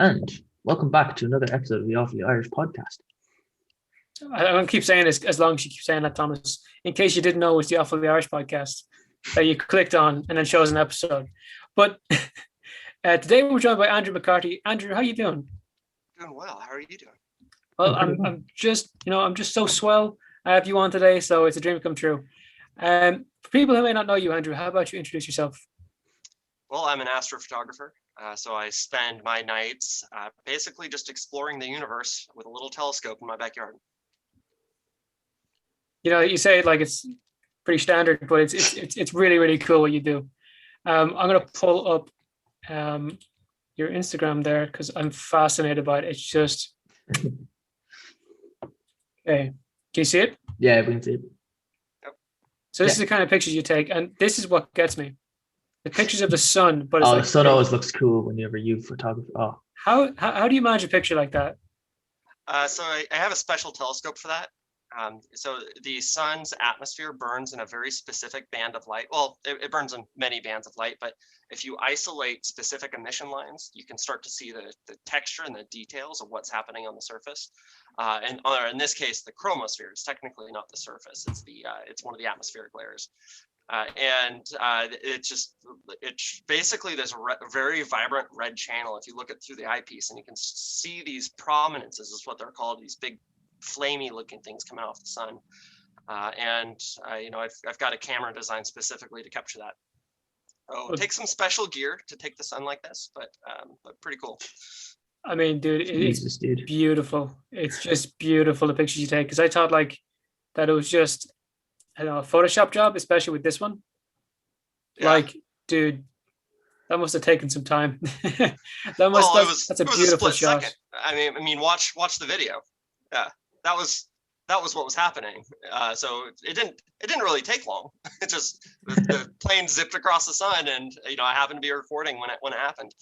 And welcome back to another episode of the Awfully Irish podcast. I'm going to keep saying this as long as you keep saying that, Thomas. In case you didn't know, it's the Awfully Irish podcast that you clicked on and then shows an episode. But today we're joined by Andrew Mccarthy. Andrew, how you doing? Doing well. How are you doing? Well, I'm just so swell. I have you on today, so it's a dream come true. For people who may not know you, Andrew, how about you introduce yourself? Well, I'm an astrophotographer. So I spend my nights basically just exploring the universe with a little telescope in my backyard. You say it like it's pretty standard, but it's really, really cool what you do. I'm going to pull up your Instagram there because I'm fascinated by it. It's just okay. Can you see it? Yeah, we can see it. Yep. So this is the kind of pictures you take, and this is what gets me. The pictures of the sun, but the sun always looks cool whenever you photography. Oh, how do you manage a picture like that? So I have a special telescope for that. So the sun's atmosphere burns in a very specific band of light. Well, it burns in many bands of light, but if you isolate specific emission lines, you can start to see the texture and the details of what's happening on the surface. And in this case, the chromosphere is technically not the surface. It's one of the atmospheric layers. It's basically this very vibrant red channel. If you look at through the eyepiece, and you can see these prominences, is what they're called, these big flamey looking things coming off the sun. I've got a camera designed specifically to capture that. Oh, it takes some special gear to take the sun like this, but pretty cool. I mean, dude, it's beautiful. It's just beautiful, the pictures you take, because I thought like that it was just a Photoshop job, especially with this one. Yeah. Like, dude, that must have taken some time. That's a beautiful shot. Second. I mean, watch the video. Yeah, that was what was happening. So it didn't really take long. It just the plane zipped across the sun, and I happened to be recording when it happened.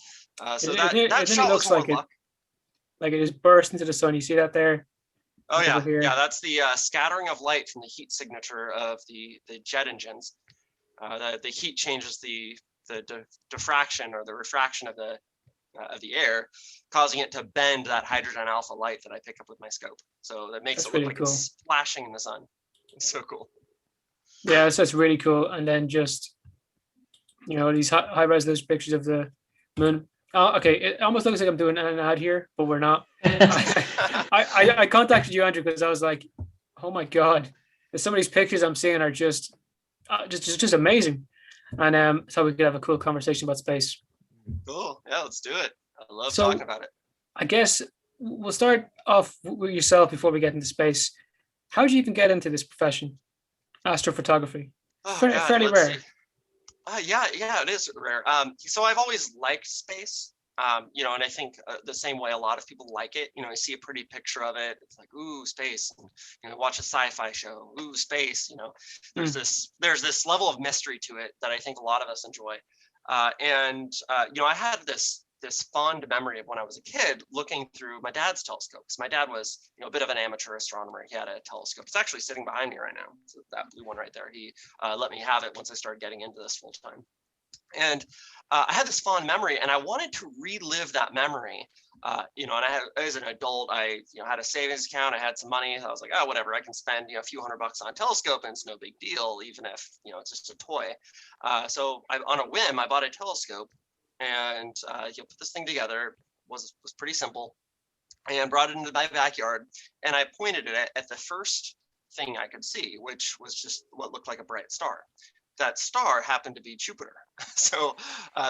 So that shot looks like it. Like it just burst into the sun. You see that there? Oh yeah, yeah. That's the scattering of light from the heat signature of the jet engines. The heat changes the diffraction or the refraction of the air, causing it to bend that hydrogen alpha light that I pick up with my scope. So that makes it look like it's splashing in the sun. It's so cool. Yeah, so it's really cool. And then just these high resolution pictures of the moon. Oh, okay, it almost looks like I'm doing an ad here, but we're not. I contacted you, Andrew, because I was like, oh my god, some of these pictures I'm seeing are just amazing, and so we could have a cool conversation about space. Cool, yeah, let's do it. I love talking about it. I guess we'll start off with yourself before we get into space. How did you even get into this profession, astrophotography? Fairly rare. Yeah, it is rare. So I've always liked space, and I think the same way a lot of people like it. You see a pretty picture of it, it's like, ooh, space. And, watch a sci-fi show, ooh, space. There's this level of mystery to it that I think a lot of us enjoy. I had this fond memory of when I was a kid looking through my dad's telescope, because my dad was a bit of an amateur astronomer. He had a telescope. It's actually sitting behind me right now. So that blue one right there. He let me have it once I started getting into this full time. And I had this fond memory, and I wanted to relive that memory. And as an adult, I had a savings account. I had some money. I was like, oh, whatever. I can spend a few $100 on a telescope, and it's no big deal, even if it's just a toy. So on a whim, I bought a telescope, and put this thing together. Was pretty simple, and brought it into my backyard, and I pointed it at the first thing I could see, which was just what looked like a bright star. That star happened to be Jupiter. So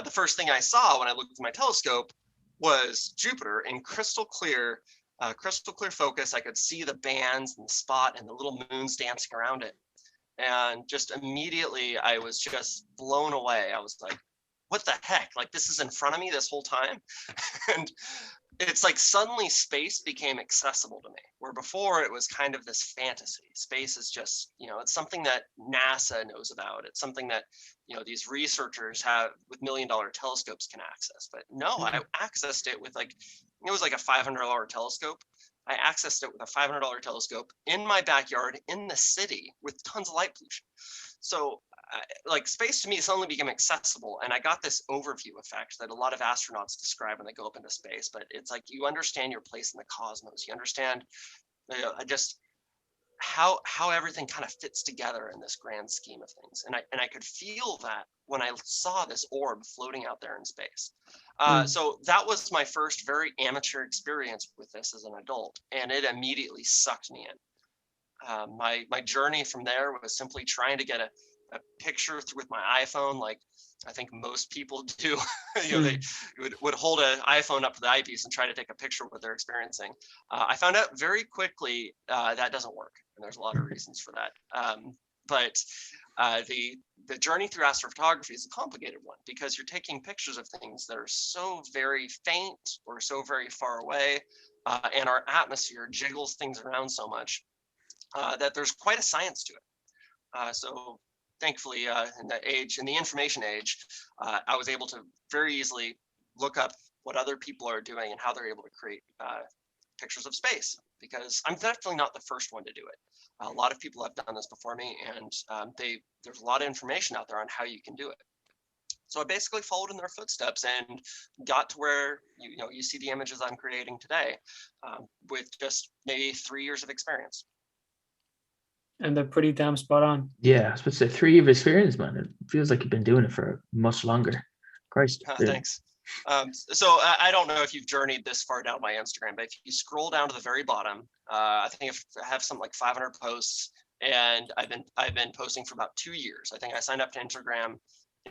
the first thing I saw when I looked at my telescope was Jupiter in crystal clear focus. I could see the bands and the spot and the little moons dancing around it, and just immediately I was just blown away. I was like, what the heck? Like, this is in front of me this whole time. And it's like suddenly space became accessible to me, where before it was kind of this fantasy. Space is just, it's something that NASA knows about. It's something that, these researchers have with $1 million telescopes can access. But no, I accessed it with it was like a $500 telescope. I accessed it with a $500 telescope in my backyard in the city with tons of light pollution. So like space to me suddenly became accessible, and I got this overview effect that a lot of astronauts describe when they go up into space. But it's like you understand your place in the cosmos. You understand just how everything kind of fits together in this grand scheme of things. And I could feel that when I saw this orb floating out there in space. So that was my first very amateur experience with this as an adult, and it immediately sucked me in. My journey from there was simply trying to get a picture with my iPhone, like I think most people do. They would hold an iPhone up to the eyepiece and try to take a picture of what they're experiencing. I found out very quickly that doesn't work, and there's a lot of reasons for that. But the journey through astrophotography is a complicated one, because you're taking pictures of things that are so very faint or so very far away, and our atmosphere jiggles things around so much that there's quite a science to it. So thankfully, in the information age, I was able to very easily look up what other people are doing and how they're able to create pictures of space, because I'm definitely not the first one to do it. A lot of people have done this before me, and there's a lot of information out there on how you can do it. So I basically followed in their footsteps and got to where you see the images I'm creating today, with just maybe 3 years of experience. And they're pretty damn spot on. Yeah, I was supposed to say 3 years of experience, man. It feels like you've been doing it for much longer. Christ. Thanks. So I don't know if you've journeyed this far down my Instagram, but if you scroll down to the very bottom, I think I have something like 500 posts, and I've been posting for about 2 years. I think I signed up to Instagram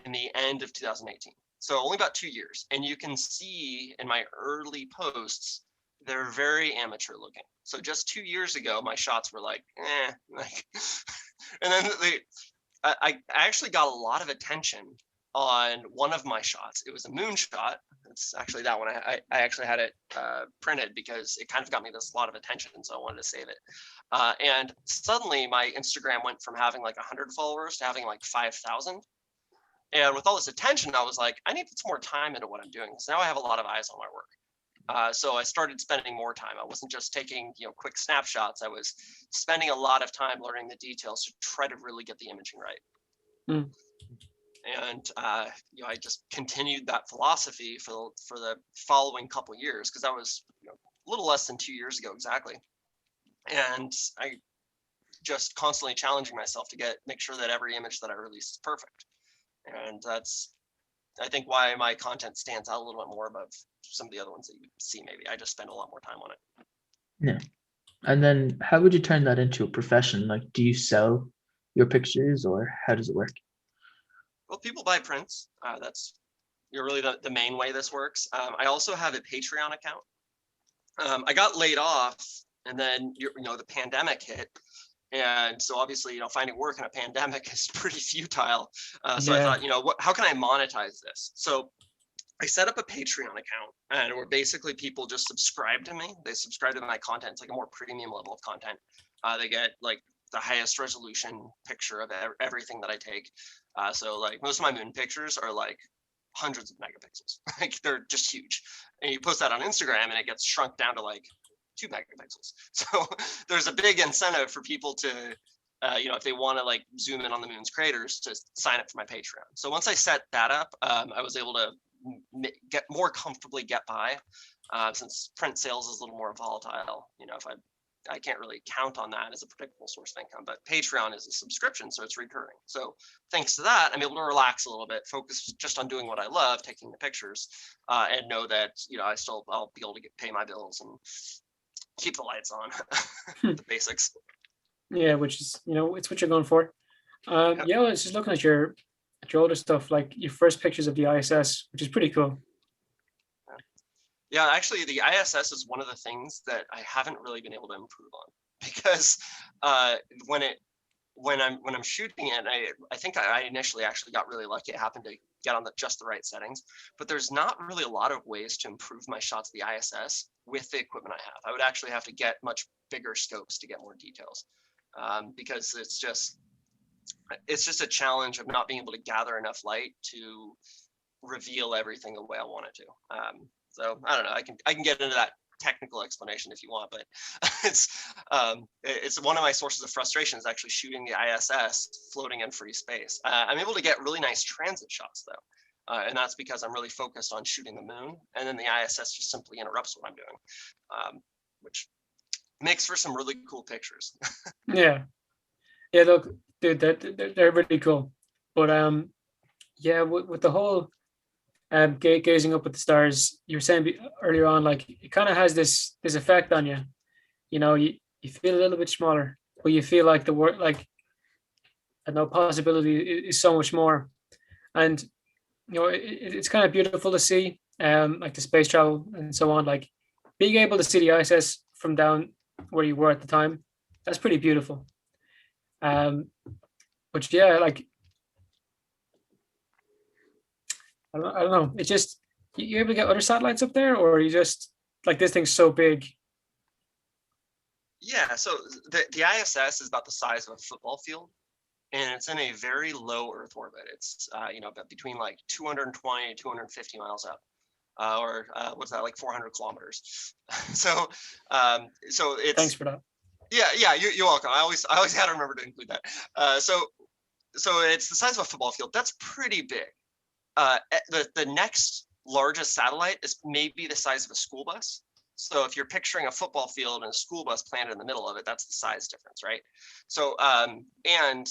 in the end of 2018, so only about 2 years. And you can see in my early posts, they're very amateur looking. So just 2 years ago, my shots were like, and then I actually got a lot of attention on one of my shots. It was a moon shot. It's actually that one. I actually had it printed because it kind of got me this lot of attention, so I wanted to save it. And suddenly my Instagram went from having like 100 followers to having like 5,000. And with all this attention, I was like, I need to put some more time into what I'm doing. So now I have a lot of eyes on my work. So I started spending more time. I wasn't just taking quick snapshots. I was spending a lot of time learning the details to try to really get the imaging right. And I just continued that philosophy for the following couple years, because that was a little less than 2 years ago exactly. And I just constantly challenging myself to make sure that every image that I release is perfect. And that's, I think, why my content stands out a little bit more above some of the other ones that you see. Maybe I just spend a lot more time on it. Yeah. And then how would you turn that into a profession? Like, do you sell your pictures, or how does it work? Well, people buy prints. That's really the main way this works. I also have a Patreon account. I got laid off, and then the pandemic hit. And so obviously, finding work in a pandemic is pretty futile. So I thought, how can I monetize this? So I set up a Patreon account, and where basically people just subscribe to me. They subscribe to my content. It's like a more premium level of content. They get like the highest resolution picture of everything that I take. So like most of my moon pictures are like hundreds of megapixels. Like they're just huge. And you post that on Instagram, and it gets shrunk down to like 2 megapixels. So there's a big incentive for people to, if they want to like zoom in on the moon's craters, to sign up for my Patreon. So once I set that up, I was able to get by, since print sales is a little more volatile. If I can't really count on that as a predictable source of income, but Patreon is a subscription, so it's recurring. So thanks to that, I'm able to relax a little bit, focus just on doing what I love, taking the pictures, and know that I'll be able to pay my bills and keep the lights on. The basics. Yeah, which is it's what you're going for. I was just looking at your older stuff, like your first pictures of the ISS, which is pretty cool. Yeah, actually, the ISS is one of the things that I haven't really been able to improve on, because when I'm shooting it, I think I initially actually got really lucky. I happened to get on just the right settings, but there's not really a lot of ways to improve my shots of the ISS with the equipment I have. I would actually have to get much bigger scopes to get more details, because it's just a challenge of not being able to gather enough light to reveal everything the way I want it to. So I don't know. I can get into that technical explanation if you want, but it's one of my sources of frustration is actually shooting the ISS floating in free space. I'm able to get really nice transit shots though, and that's because I'm really focused on shooting the moon, and then the ISS just simply interrupts what I'm doing, which makes for some really cool pictures. Yeah, look, dude, they're really cool. But yeah, with the whole gazing up at the stars, you were saying earlier on, like it kind of has this effect on you. You know, you feel a little bit smaller, but you feel like the world, like I know possibility is so much more. And you know, it's kind of beautiful to see, like the space travel and so on. Like being able to see the ISS from down where you were at the time, that's pretty beautiful. But yeah, like I don't know. It's just you able to get other satellites up there, or you just like this thing's so big. Yeah, so the ISS is about the size of a football field, and it's in a very low Earth orbit. It's between like 220 and 250 miles up, or what's that, like 400 kilometers. so it's Thanks for that. Yeah, you're welcome. I always had to remember to include that. So it's the size of a football field. That's pretty big. The next largest satellite is maybe the size of a school bus. So if you're picturing a football field and a school bus planted in the middle of it, that's the size difference, right? So and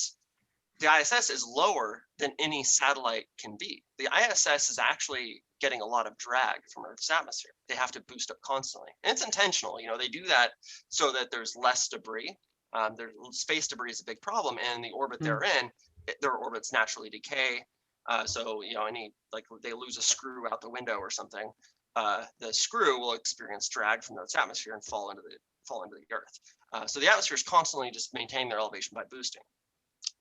the ISS is lower than any satellite can be. The ISS is actually getting a lot of drag from Earth's atmosphere. They have to boost up constantly, and it's intentional. You know, they do that so that there's less debris. Space debris is a big problem, and the orbit they're in, their orbits naturally decay. So you know, like they lose a screw out the window or something, the screw will experience drag from Earth's atmosphere and fall into the Earth. So the atmosphere is constantly just maintaining their elevation by boosting.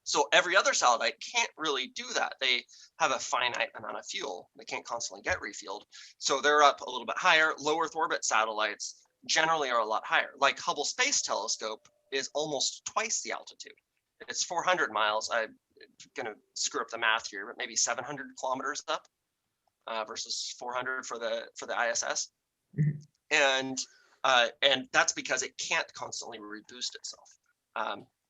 So every other satellite can't really do that. They have a finite amount of fuel. They can't constantly get refueled. So they're up a little bit higher. Low Earth orbit satellites generally are a lot higher. Like Hubble Space Telescope is almost twice the altitude. It's 400 miles. I'm going to screw up the math here, but maybe 700 kilometers up versus 400 for the ISS. And that's because it can't constantly reboost itself.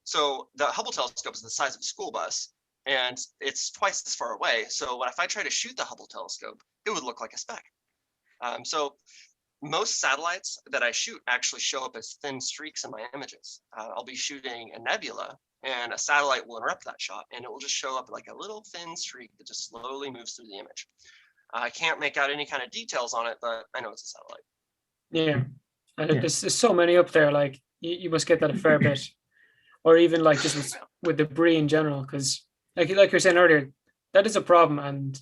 So the Hubble telescope is the size of a school bus, and it's twice as far away. So if I try to shoot the Hubble telescope, it would look like a speck. So most satellites that I shoot actually show up as thin streaks in my images. I'll be shooting a nebula, and a satellite will interrupt that shot, and it will just show up like a little thin streak that just slowly moves through the image. I can't make out any kind of details on it, but I know it's a satellite. Yeah, and there's so many up there. Like you must get that a fair bit. Or even like just with debris in general, because like you're saying earlier, that is a problem, and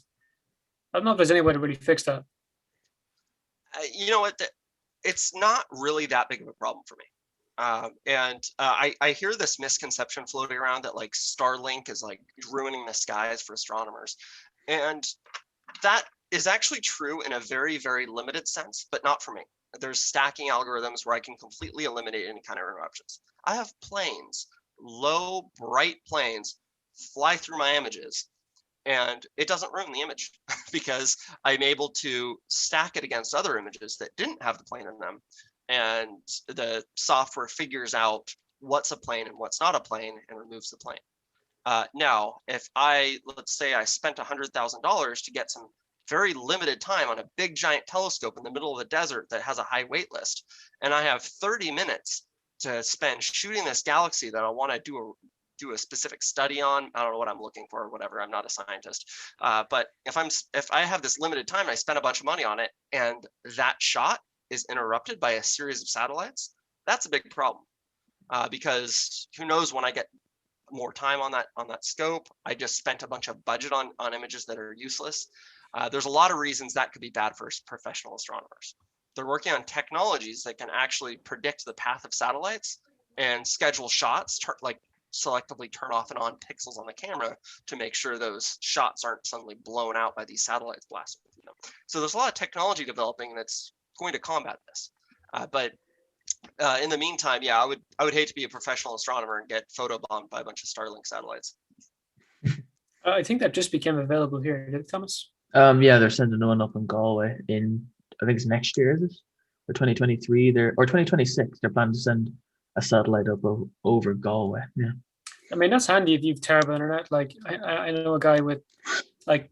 I don't know if there's any way to really fix that. You know what? It's not really that big of a problem for me. I hear this misconception floating around that like Starlink is like ruining the skies for astronomers, and that is actually true in a very, very limited sense, but not for me. There's stacking algorithms where I can completely eliminate any kind of interruptions. I have planes, low, bright planes, fly through my images, and it doesn't ruin the image because I'm able to stack it against other images that didn't have the plane in them. And the software figures out what's a plane and what's not a plane and removes the plane. Now, if let's say I spent $100,000 to get some very limited time on a big giant telescope in the middle of the desert that has a high wait list, and I have 30 minutes to spend shooting this galaxy that I want to do a specific study on. I don't know what I'm looking for or whatever. I'm not a scientist. But if I have this limited time and I spend a bunch of money on it, and that shot is interrupted by a series of satellites, that's a big problem. Because who knows when I get more time on that scope, I just spent a bunch of budget on images that are useless. There's a lot of reasons that could be bad for professional astronomers. They're working on technologies that can actually predict the path of satellites and schedule shots, like selectively turn off and on pixels on the camera to make sure those shots aren't suddenly blown out by these satellites blasting through them. So there's a lot of technology developing that's going to combat this. But in the meantime, yeah, I would hate to be a professional astronomer and get photobombed by a bunch of Starlink satellites. I think that just became available here, did it, Thomas? Yeah, they're sending one up in Galway in, I think it's next year, is it? or 2023, or 2026, they're planning to send a satellite up over Galway. Yeah. I mean, that's handy if you've terrible internet. Like I know a guy with like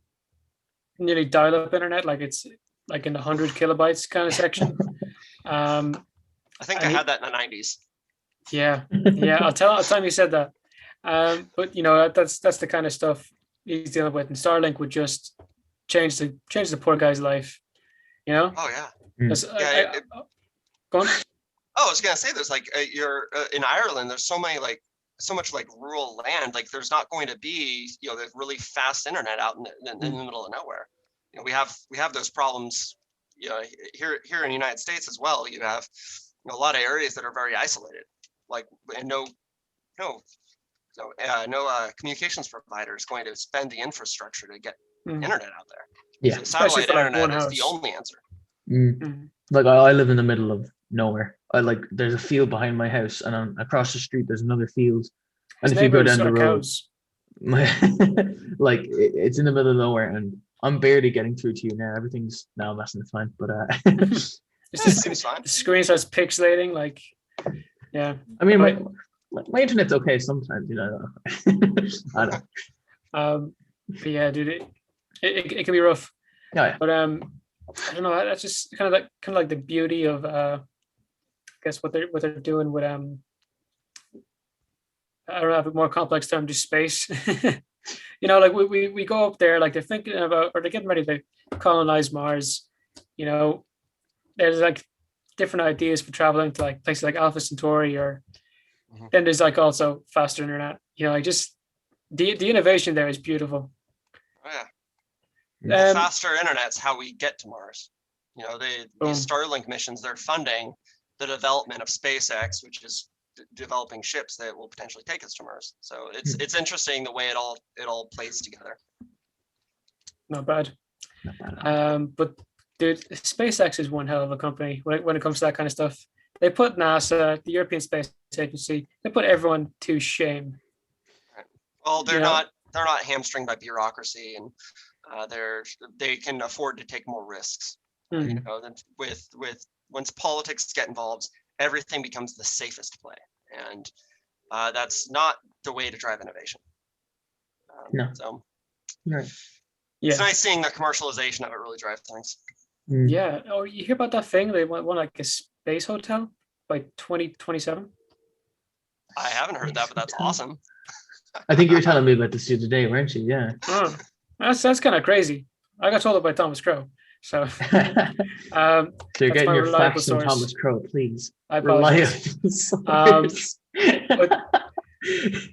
nearly dial-up internet, like it's like in the 100 kilobytes kind of section. I think I and he- had that in the 90s. Yeah, I'll tell him you said that. But you know, that's the kind of stuff he's dealing with, and Starlink would just change the poor guy's life. You know? Oh yeah. That's- go on. Oh, I was gonna say there's like you're in Ireland. There's so much like rural land. Like there's not going to be the really fast internet out in the middle of nowhere. We have those problems. Here in the United States as well. You have a lot of areas that are very isolated, like and no communications provider is going to spend the infrastructure to get internet out there. Yeah, so satellite for, like, internet one is house. the only answer. Like I live in the middle of nowhere. There's a field behind my house, and across the street there's another field. And if you go down the road, it's in the middle of nowhere, and I'm barely getting through to you now. Everything's now messing fine, but Seems fine. The screen starts pixelating, like, yeah. I mean, my internet's okay sometimes, I don't know. But yeah, dude, it can be rough. Oh, yeah. But I don't know. That's just kind of like the beauty of I guess what they're doing with I don't know, a more complex term, just space. Like we go up there, like they're thinking about, or they're getting ready to colonize Mars. There's like different ideas for traveling to like places like Alpha Centauri, or then there's like also faster internet. Like just the innovation there is beautiful. Oh, yeah. Faster internet's how we get to Mars. These Starlink missions, they're funding the development of SpaceX, which is developing ships that will potentially take us to Mars. So it's interesting the way it all plays together. Not bad. But dude, SpaceX is one hell of a company when it comes to that kind of stuff. They put NASA, the European Space Agency, they put everyone to shame. Right. Well, they're not hamstringed by bureaucracy, and they can afford to take more risks. Than with once politics get involved, everything becomes the safest play, and that's not the way to drive innovation. No. So right. Yeah. It's nice seeing the commercialization of it really drive things. Yeah. Oh, you hear about that thing? They want like a space hotel by 2027. I haven't heard that, but that's awesome. I think you were telling me about this the other day, weren't you? Yeah. Oh, that's kind of crazy. I got told it by Thomas Crow. So, so you're getting your facts from Thomas Crow, please. I apologize. But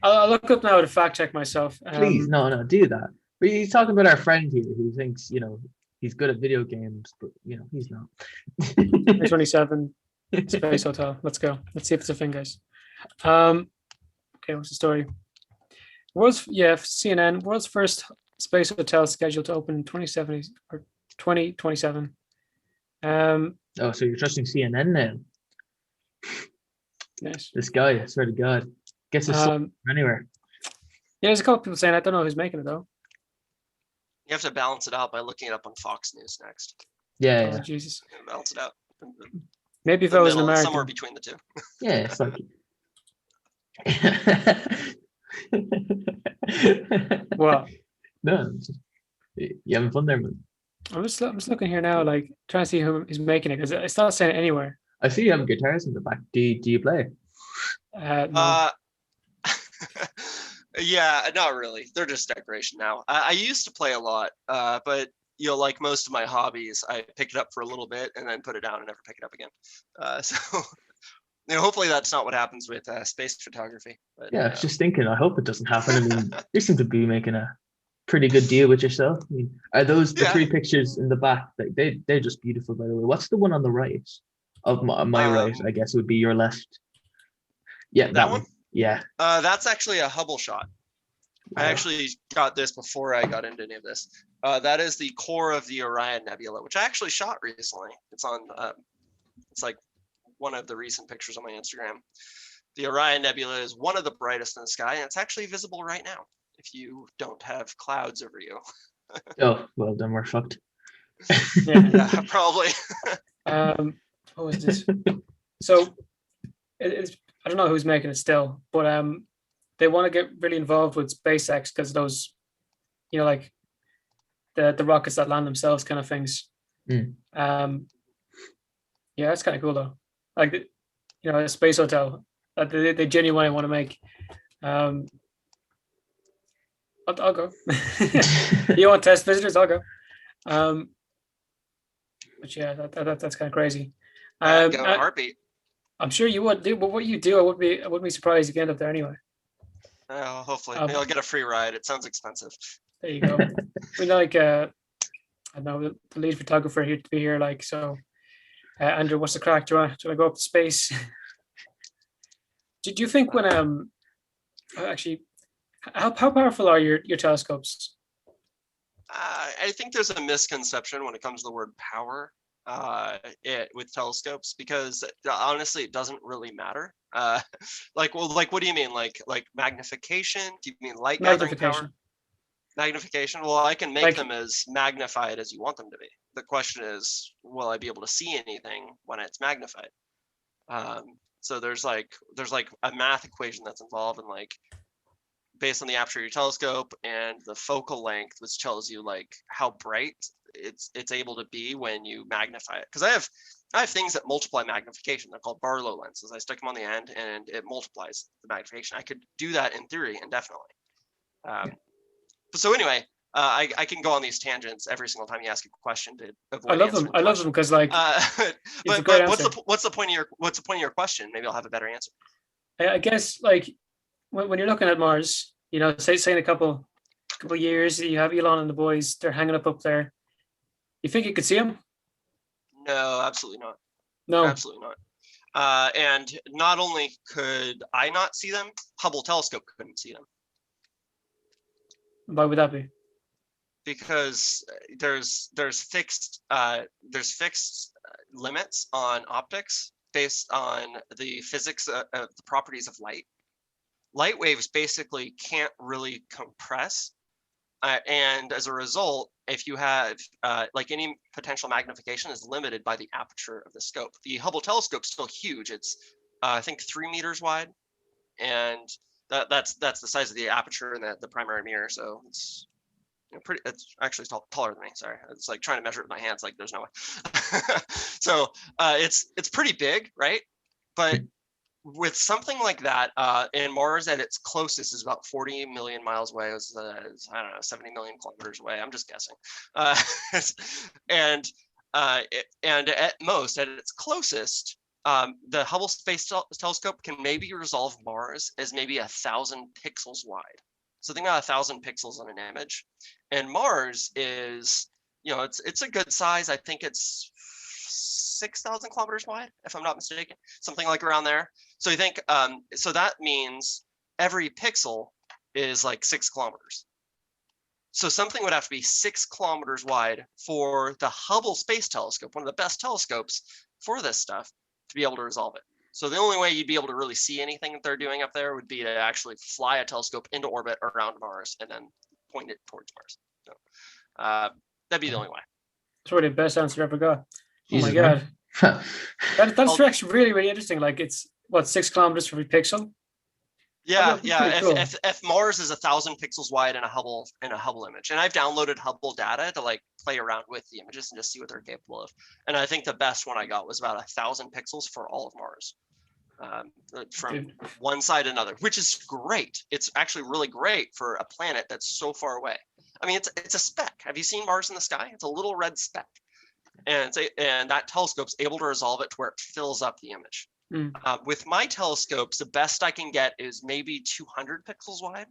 I'll look up now to fact check myself. Please, no, do that. But he's talking about our friend here who thinks, he's good at video games, but he's not. 27 Space Hotel. Let's go. Let's see if it's a thing, guys. Okay, what's the story? CNN, world's first space hotel scheduled to open in 2070 or 2027. So you're trusting CNN now? Yes. This guy, I swear to God, gets us anywhere. Yeah, there's a couple people saying I don't know who's making it though. You have to balance it out by looking it up on Fox News next. Yeah. Oh, Jesus. Balance it out. Maybe if I was an American. Somewhere between the two. Yeah, it's like. What? No, you having fun there, man. I'm just looking here now, like trying to see who is making it because it's not saying it anywhere. I see you have guitars in the back. Do you play? No. Yeah, not really. They're just decoration now. I used to play a lot, but like most of my hobbies, I pick it up for a little bit and then put it down and never pick it up again. So hopefully that's not what happens with space photography. But, yeah, I was just thinking. I hope it doesn't happen. I mean, you seem to be making a pretty good deal with yourself. I mean, are those the three pictures in the back? They're just beautiful, by the way. What's the one on the right? Of my right, I guess would be your left. Yeah, that one. Yeah. That's actually a Hubble shot. Wow. I actually got this before I got into any of this. That is the core of the Orion Nebula, which I actually shot recently. It's on. It's like one of the recent pictures on my Instagram. The Orion Nebula is one of the brightest in the sky, and it's actually visible right now if you don't have clouds over you. Oh, well, then we're fucked. Yeah, probably. What was this? So it's, I don't know who's making it still, but they want to get really involved with SpaceX because those, like the rockets that land themselves kind of things. Yeah, that's kind of cool though. Like, a space hotel that they genuinely want to make. I'll go. You want test visitors? I'll go. But yeah, that's kind of crazy. I'd go in a heartbeat. I'm sure you would do, but what you do, I wouldn't be surprised if you end up there anyway. Hopefully, maybe I'll get a free ride. It sounds expensive. There you go. We like I don't know, the lead photographer here to be here. Like, so, Andrew, what's the crack? Do you want to go up to space? Do you think when actually, how powerful are your telescopes? I think there's a misconception when it comes to the word power with telescopes, because honestly, it doesn't really matter. What do you mean? Like magnification? Do you mean light gathering power? Magnification. Well, I can make them as magnified as you want them to be. The question is, will I be able to see anything when it's magnified? So there's like a math equation that's involved, and based on the aperture of your telescope and the focal length, which tells you how bright it's able to be when you magnify it. Because I have things that multiply magnification. They're called Barlow lenses. I stick them on the end and it multiplies the magnification. I could do that in theory indefinitely. So anyway, I can go on these tangents every single time you ask a question to avoid. I love them because but what's the point of your question? Maybe I'll have a better answer. I guess when you're looking at Mars, say in a couple years, you have Elon and the boys, they're hanging up there. You think you could see them? No, absolutely not. No, absolutely not. And not only could I not see them, Hubble telescope couldn't see them. Why would that be? Because there's fixed limits on optics based on the physics of the properties of light. Light waves basically can't really compress, and as a result, if you have any potential magnification is limited by the aperture of the scope. The Hubble telescope is still huge. It's I think 3 meters wide, and that's the size of the aperture in the primary mirror. So it's pretty. It's actually taller than me. Sorry, it's like trying to measure it with my hands. Like there's no way. So it's pretty big, right? But with something like that, and Mars at its closest is about 40 million miles away. It was, I don't know, 70 million kilometers away. I'm just guessing. And at most, at its closest, the Hubble Space Telescope can maybe resolve Mars as maybe 1,000 pixels wide. So think about 1,000 pixels on an image, and Mars is, it's a good size. I think it's 6,000 kilometers wide, if I'm not mistaken, something like around there. So you think, so that means every pixel is like 6 kilometers. So something would have to be 6 kilometers wide for the Hubble Space Telescope, one of the best telescopes for this stuff, to be able to resolve it. So the only way you'd be able to really see anything that they're doing up there would be to actually fly a telescope into orbit around Mars and then point it towards Mars. So that'd be the only way. That's really the best answer I've ever got. Jesus, oh my God. That's actually really, really interesting. Like it's what, 6 kilometers for every pixel? Yeah, Cool. If Mars is 1,000 pixels wide in a Hubble image, and I've downloaded Hubble data to play around with the images and just see what they're capable of. And I think the best one I got was about 1,000 pixels for all of Mars, from one side to another, which is great. It's actually really great for a planet that's so far away. I mean, it's a speck. Have you seen Mars in the sky? It's a little red speck, and that telescope's able to resolve it to where it fills up the image. With my telescopes, the best I can get is maybe 200 pixels wide,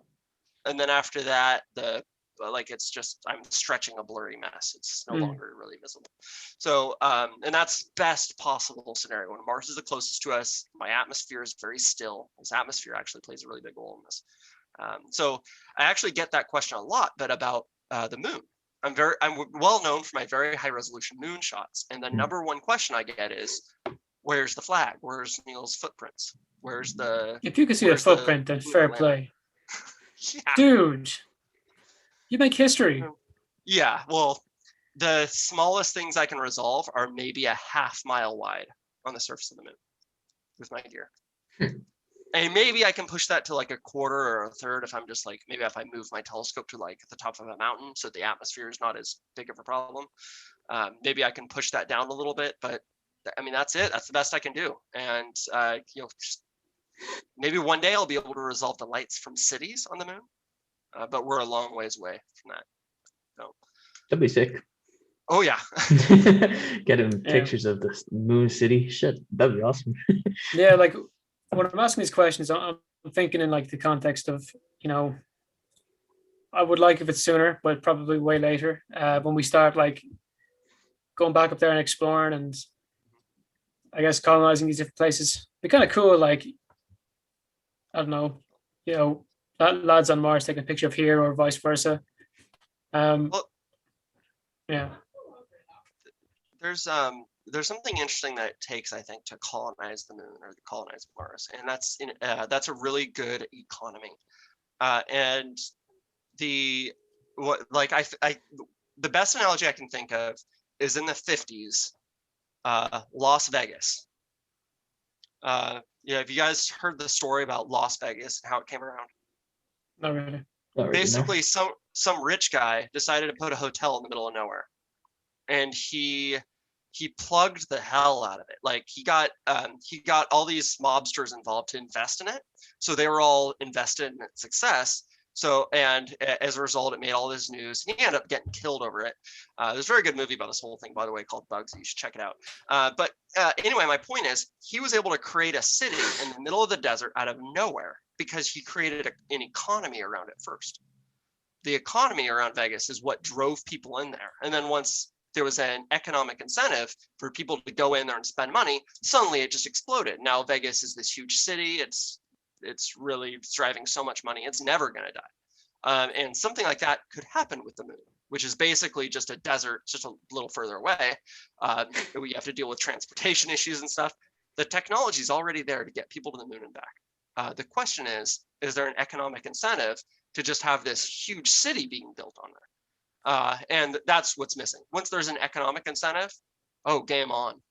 and then after that, it's just I'm stretching a blurry mess. It's no longer really visible. So, and that's best possible scenario. When Mars is the closest to us, my atmosphere is very still. This atmosphere actually plays a really big role in this. So I actually get that question a lot, but about the moon. I'm well known for my very high resolution moon shots, and the number one question I get is, where's the flag? Where's Neil's footprints? Where's the... If you can see the footprint, then fair play. Yeah. Dude, you make history. Yeah, well, the smallest things I can resolve are maybe a half mile wide on the surface of the moon with my gear. And maybe I can push that to like a quarter or a third if I'm just like, maybe if I move my telescope to like the top of a mountain so the atmosphere is not as big of a problem. Maybe I can push that down a little bit, but I mean, that's it. That's the best I can do. And, just maybe one day I'll be able to resolve the lights from cities on the moon, but we're a long ways away from that. So. That'd be sick. Oh yeah. Getting pictures of the moon city. Shit, that'd be awesome. Yeah, like when I'm asking these questions, I'm thinking in like the context of, I would like if it's sooner, but probably way later. When we start like going back up there and exploring and I guess colonizing these different places. It'd be kind of cool, like, I don't know, lads on Mars taking a picture of here or vice versa. Yeah. There's something interesting that it takes, I think, to colonize the moon or colonize Mars, and that's a really good economy. And the best analogy I can think of is in the 50s, Las Vegas. Have you guys heard the story about Las Vegas and how it came around? Not really. Basically, some rich guy decided to put a hotel in the middle of nowhere, and he plugged the hell out of it. Like he got all these mobsters involved to invest in it, so they were all invested in its success. So, and as a result, it made all this news. He ended up getting killed over it. There's a very good movie about this whole thing, by the way, called Bugsy. You should check it out. But anyway, my point is, he was able to create a city in the middle of the desert out of nowhere because he created an economy around it first. The economy around Vegas is what drove people in there. And then once there was an economic incentive for people to go in there and spend money, suddenly it just exploded. Now Vegas is this huge city. It's really driving so much money, it's never going to die. And something like that could happen with the moon, which is basically just a desert, just a little further away. We have to deal with transportation issues and stuff. The technology is already there to get people to the moon and back. The question is there an economic incentive to just have this huge city being built on there? And that's what's missing. Once there's an economic incentive, game on.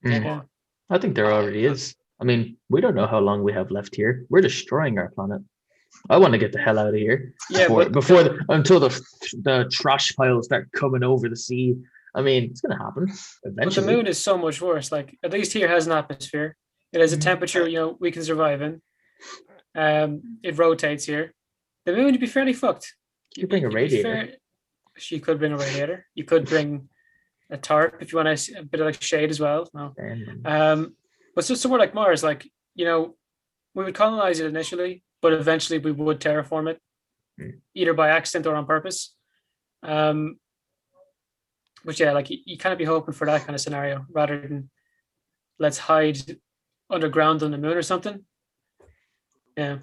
Game on. I think there already is. I mean, we don't know how long we have left here. We're destroying our planet. I want to get the hell out of here. Yeah, until the trash piles start coming over the sea. I mean, it's going to happen eventually. But the moon is so much worse. Like, at least here has an atmosphere. It has a temperature, we can survive in. It rotates here. The moon would be fairly fucked. You bring a radiator. You could bring a radiator. You could bring a tarp if you want a bit of like shade as well. No. But so somewhere like Mars, like, we would colonize it initially, but eventually we would terraform it, either by accident or on purpose. But yeah, like you kind of be hoping for that kind of scenario rather than let's hide underground on the moon or something. Yeah.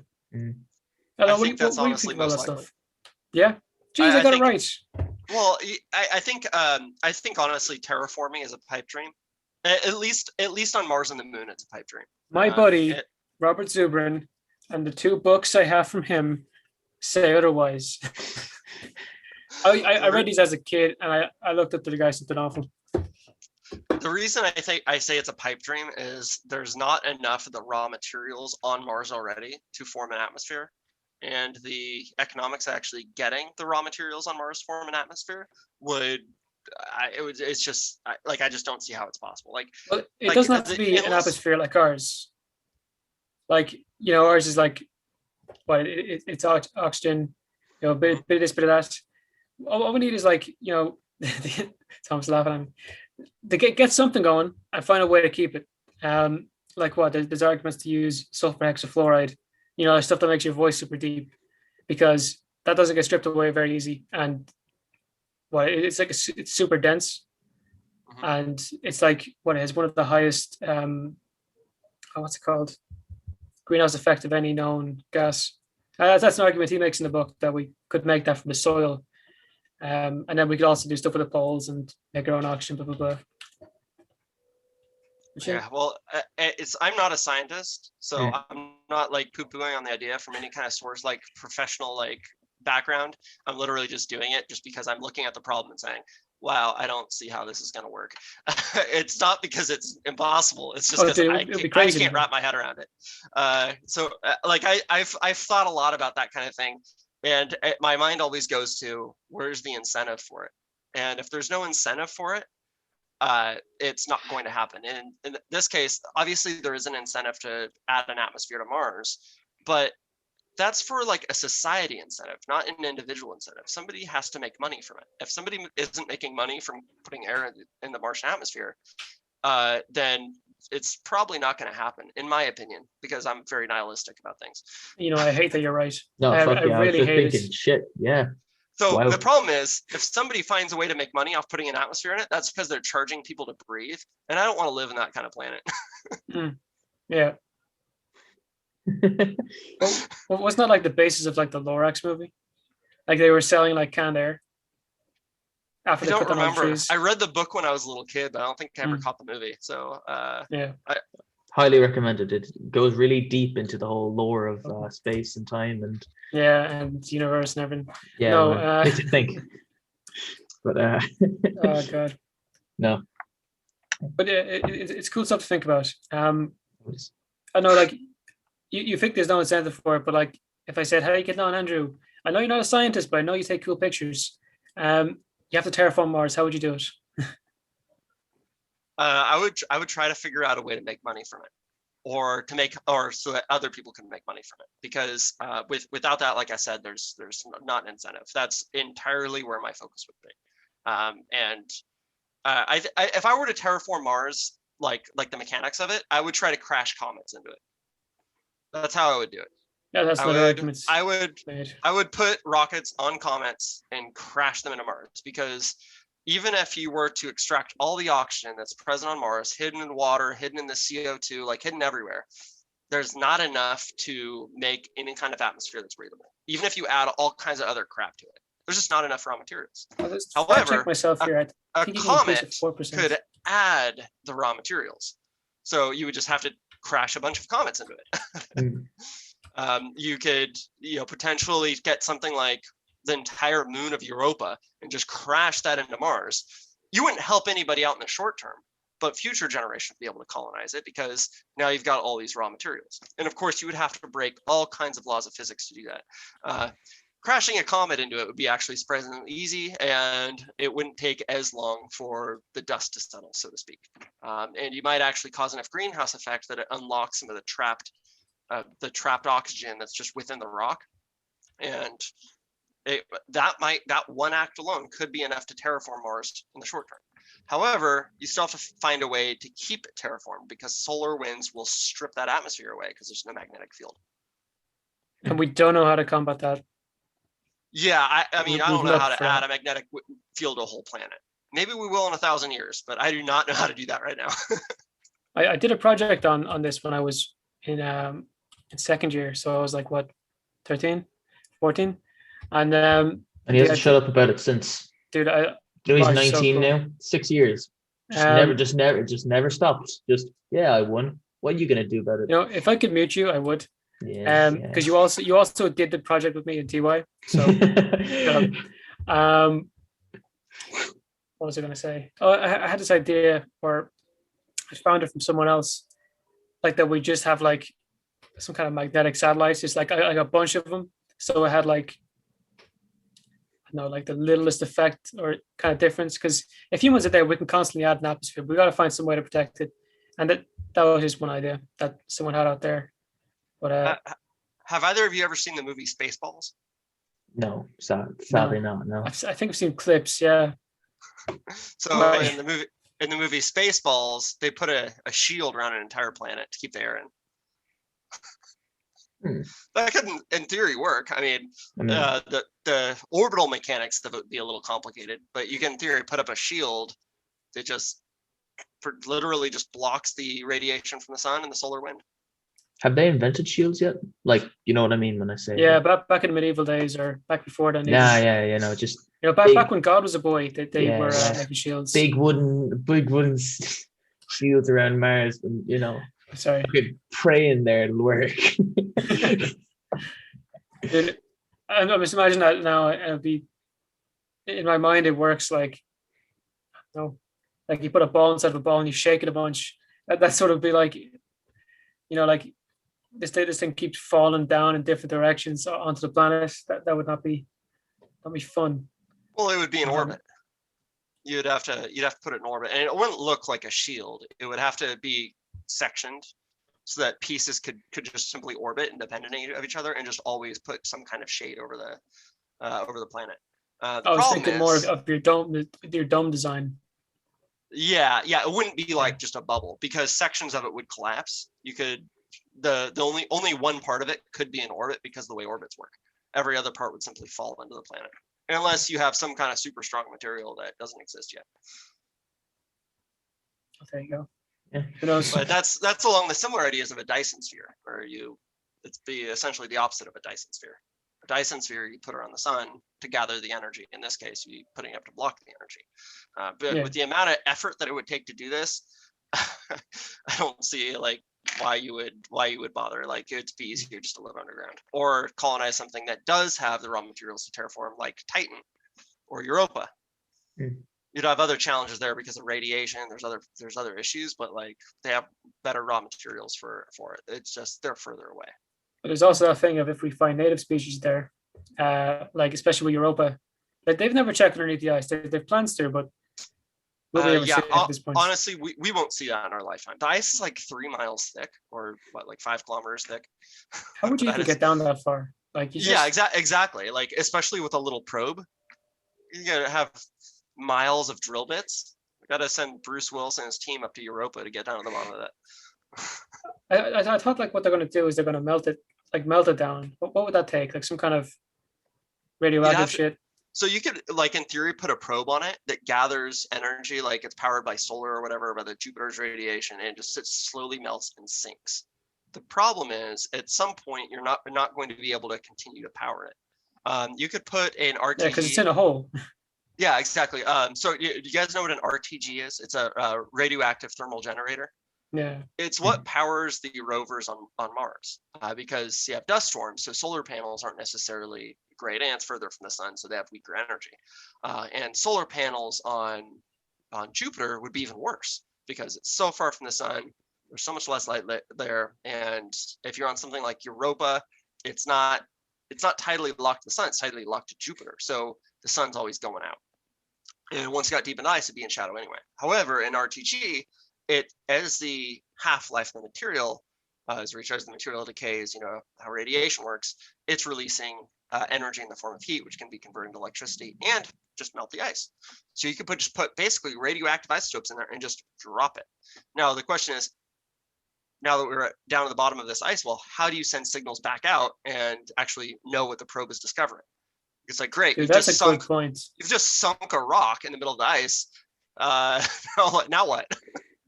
I think that's honestly most likely. Stuff? Yeah. Geez, I got it right. Well, I think honestly, terraforming is a pipe dream. At least on Mars and the moon, it's a pipe dream. My buddy, Robert Zubrin, and the 2 books I have from him say otherwise. I read these as a kid, and I looked up to the guy something awful. The reason I say it's a pipe dream is there's not enough of the raw materials on Mars already to form an atmosphere. And the economics of actually getting the raw materials on Mars to form an atmosphere it's just I just don't see how it's possible. It doesn't have to be an atmosphere like ours. Like, ours is like, it's oxygen, a bit of this, bit of that. All we need is like, Tom's laughing at me. To get something going and find a way to keep it. Like what? There's arguments to use sulfur hexafluoride, stuff that makes your voice super deep, because that doesn't get stripped away very easy. And it's like it's super dense, and it's like what it has one of the highest what's it called, greenhouse effect of any known gas. That's an argument he makes in the book, that we could make that from the soil, and then we could also do stuff with the poles and make our own oxygen, blah blah blah. Yeah, well, I'm not a scientist, so I'm not like poo-pooing on the idea from any kind of source, like professional like background. I'm literally just doing it just because I'm looking at the problem and saying wow, I don't see how this is going to work. It's not because it's impossible. It's just because I can't wrap my head around it. I've thought a lot about that kind of thing. And my mind always goes to, where's the incentive for it? And if there's no incentive for it, it's not going to happen. And in this case, obviously there is an incentive to add an atmosphere to Mars, but that's for like a society incentive, not an individual incentive. Somebody has to make money from it. If somebody isn't making money from putting air in the Martian atmosphere, then it's probably not going to happen, in my opinion, because I'm very nihilistic about things. I hate that you're right. No, I really hate it. Shit, yeah. So the problem is, if somebody finds a way to make money off putting an atmosphere in it, that's because they're charging people to breathe, and I don't want to live in that kind of planet. Yeah. Well, wasn't that like the basis of like the Lorax movie? Like they were selling like canned air. I don't remember. I read the book when I was a little kid, but I don't think I ever caught the movie. So yeah, highly recommended. It goes really deep into the whole lore of space and time and universe and everything. Yeah, no, makes you think. But oh god, no. But it's cool stuff to think about. I know, like you think there's no incentive for it, but like if I said, "How are you getting on, Andrew? I know you're not a scientist, but I know you take cool pictures. You have to terraform Mars. How would you do it?" I would try to figure out a way to make money from it, or so that other people can make money from it. Because without that, like I said, there's not an incentive. That's entirely where my focus would be. If I were to terraform Mars, like the mechanics of it, I would try to crash comets into it. That's how I would do it. Yeah, that's I would put rockets on comets and crash them into Mars, because even if you were to extract all the oxygen that's present on Mars, hidden in water, hidden in the CO2, like hidden everywhere, there's not enough to make any kind of atmosphere that's breathable. Even if you add all kinds of other crap to it, there's just not enough raw materials. However, a comet could add the raw materials. So you would just have to crash a bunch of comets into it. You could, potentially get something like the entire moon of Europa and just crash that into Mars. You wouldn't help anybody out in the short term, but future generations would be able to colonize it, because now you've got all these raw materials. And of course, you would have to break all kinds of laws of physics to do that. Crashing a comet into it would be actually surprisingly easy, and it wouldn't take as long for the dust to settle, so to speak. And you might actually cause enough greenhouse effect that it unlocks some of the trapped oxygen that's just within the rock. And that one act alone could be enough to terraform Mars in the short term. However, you still have to find a way to keep it terraformed, because solar winds will strip that atmosphere away because there's no magnetic field. And we don't know how to combat that. Yeah, I don't know how to add a magnetic field to a whole planet. Maybe we will in 1,000 years, but I do not know how to do that right now. I did a project on this when I was in second year. So I was like, what, 13, 14? And he hasn't shut up about it since. Dude, he's 19 so cool. Now. 6 years. Just never stopped. I won. What are you gonna do about it? If I could mute you, I would. Yeah. Because you also did the project with me in TY. So what was I gonna say? Oh, I had this idea, or I found it from someone else, like that we just have like some kind of magnetic satellites. It's like a bunch of them. So it had like the littlest effect or kind of difference, because if humans are there, we can constantly add an atmosphere. We got to find some way to protect it, and that was just one idea that someone had out there. But have either of you ever seen the movie Spaceballs? No, sadly not. No, I think I've seen clips. Yeah. So in the movie Spaceballs, they put a shield around an entire planet to keep the air in. That could, in theory, work. I mean, the orbital mechanics of it would be a little complicated, but you can, in theory, put up a shield that just literally just blocks the radiation from the sun and the solar wind. Have they invented shields yet? Like, you know what I mean when I say? Yeah, back in the medieval days, or back before then. Back when God was a boy, they were making shields. Big wooden shields around Mars, and Sorry. I could pray in there, it'll work. I'm just imagining that now. It'll be in my mind. It works like No, like you put a ball inside of a ball and you shake it a bunch. That sort of be like, like this thing keeps falling down in different directions onto the planet. That would not be fun. Well, it would be in orbit. You'd have to put it in orbit, and it wouldn't look like a shield. It would have to be sectioned so that pieces could just simply orbit independent of each other and just always put some kind of shade over the planet. I was thinking more of your dome design. Yeah, it wouldn't be like just a bubble, because sections of it would collapse. You could the only one part of it could be in orbit because of the way orbits work. Every other part would simply fall into the planet, unless you have some kind of super strong material that doesn't exist yet. There you go. Yeah. Who knows? But that's along the similar ideas of a Dyson sphere, where it's essentially the opposite of a Dyson sphere. A Dyson sphere, you put around the sun to gather the energy. In this case, you putting it up to block the energy. But with the amount of effort that it would take to do this, I don't see like why you would bother. Like, it'd be easier just to live underground or colonize something that does have the raw materials to terraform, like Titan or Europa. You'd have other challenges there because of radiation. There's other issues, but like they have better raw materials for it. It's just they're further away. But there's also that thing of, if we find native species there, like especially with Europa, like they've never checked underneath the ice. They've plans to, but will they ever see it at this point? Honestly, we won't see that in our lifetime. The ice is like 3 miles thick, or like 5 kilometers thick. How would you even get down that far? Like, exactly. Like, especially with a little probe, you gotta have miles of drill bits. We gotta send Bruce Willis and his team up to Europa to get down to the bottom of that. I thought like what they're going to do is they're going to melt it down. What would that take? Like some kind of radioactive shit? So you could, like, in theory, put a probe on it that gathers energy, like it's powered by solar or whatever, by the Jupiter's radiation, and it just sits, slowly melts and sinks. The problem is, at some point, you're not going to be able to continue to power it. You could put an RTG. Yeah, because it's in a hole. Yeah, exactly. So do you guys know what an RTG is? It's a radioactive thermal generator. Yeah. It's what powers the rovers on Mars, because you have dust storms, so solar panels aren't necessarily great, and it's further from the sun, so they have weaker energy. And solar panels on Jupiter would be even worse, because it's so far from the sun. There's so much less light there, and if you're on something like Europa, it's not tidally locked to the sun; it's tidally locked to Jupiter. So the sun's always going out, and once it got deep in ice, it'd be in shadow anyway. However, in RTG, as the half-life of the material, as the material decays, how radiation works, it's releasing energy in the form of heat, which can be converted into electricity and just melt the ice. So you could just put basically radioactive isotopes in there and just drop it. Now the question is, now that we're down at the bottom of this ice, well, how do you send signals back out and actually know what the probe is discovering? It's like, great, Dude, that's a good point. You've just sunk a rock in the middle of the ice. Now what?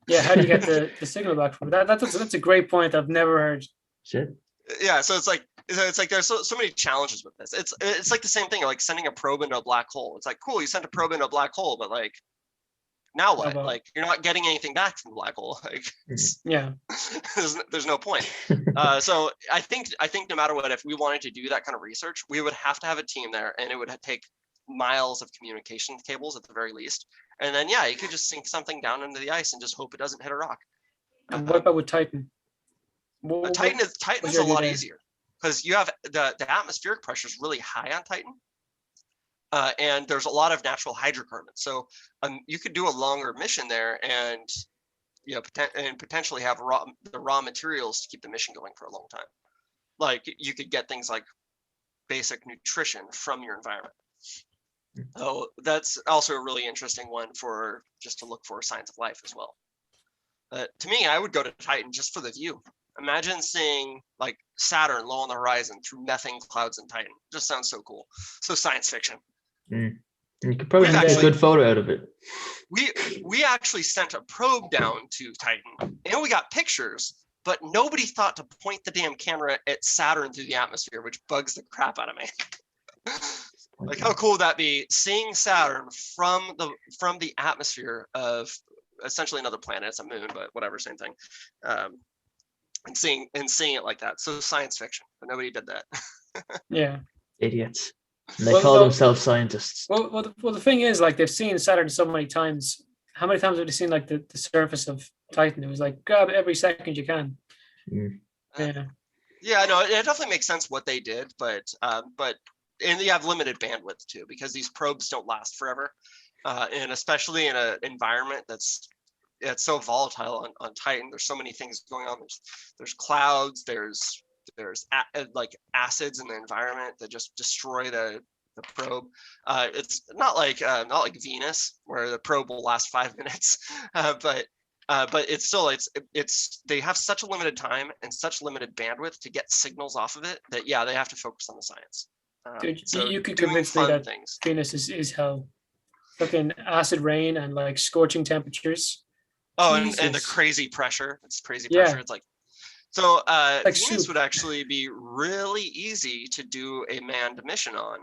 Yeah, how do you get the signal back from that? That's a great point. I've never heard. Shit. Yeah, so it's like there's so many challenges with this. It's like the same thing, like sending a probe into a black hole. It's like, cool, you sent a probe into a black hole, but like, now what? Like, you're not getting anything back from the black hole. Like, yeah, there's no point. So I think no matter what, if we wanted to do that kind of research, we would have to have a team there, and it would take miles of communication cables at the very least. And then, yeah, you could just sink something down into the ice and just hope it doesn't hit a rock. And what about with Titan? Titan is a lot easier, because you have the atmospheric pressure is really high on Titan, and there's a lot of natural hydrocarbons. So you could do a longer mission there, and potentially have the raw materials to keep the mission going for a long time. Like, you could get things like basic nutrition from your environment. So that's also a really interesting one for just to look for signs of life as well. To me, I would go to Titan just for the view. Imagine seeing like Saturn low on the horizon through methane clouds in Titan. Just sounds so cool. So science fiction. And you could probably make a good photo out of it. We actually sent a probe down to Titan, and we got pictures, but nobody thought to point the damn camera at Saturn through the atmosphere, which bugs the crap out of me. Like, how cool would that be, seeing Saturn from the atmosphere of essentially another planet? It's a moon, but whatever, same thing. And seeing it like that. So science fiction, but nobody did that. Yeah. Idiots. And they call themselves scientists. Well, the thing is, like, they've seen Saturn so many times how many times have you seen like the surface of Titan? It was like grab every second you can. Yeah. Yeah, no, it definitely makes sense what they did, but and you have limited bandwidth too, because these probes don't last forever, and especially in an environment that's so volatile on Titan. There's so many things going on. There's clouds. There's like acids in the environment that just destroy the probe. It's not like Venus, where the probe will last 5 minutes, but it's still it's they have such a limited time and such limited bandwidth to get signals off of it that they have to focus on the science. Dude, So you could convince me that Venus is hell. Fucking acid rain and like scorching temperatures. Oh, and the crazy pressure. It's crazy pressure. It's like, so like Venus would actually be really easy to do a manned mission on.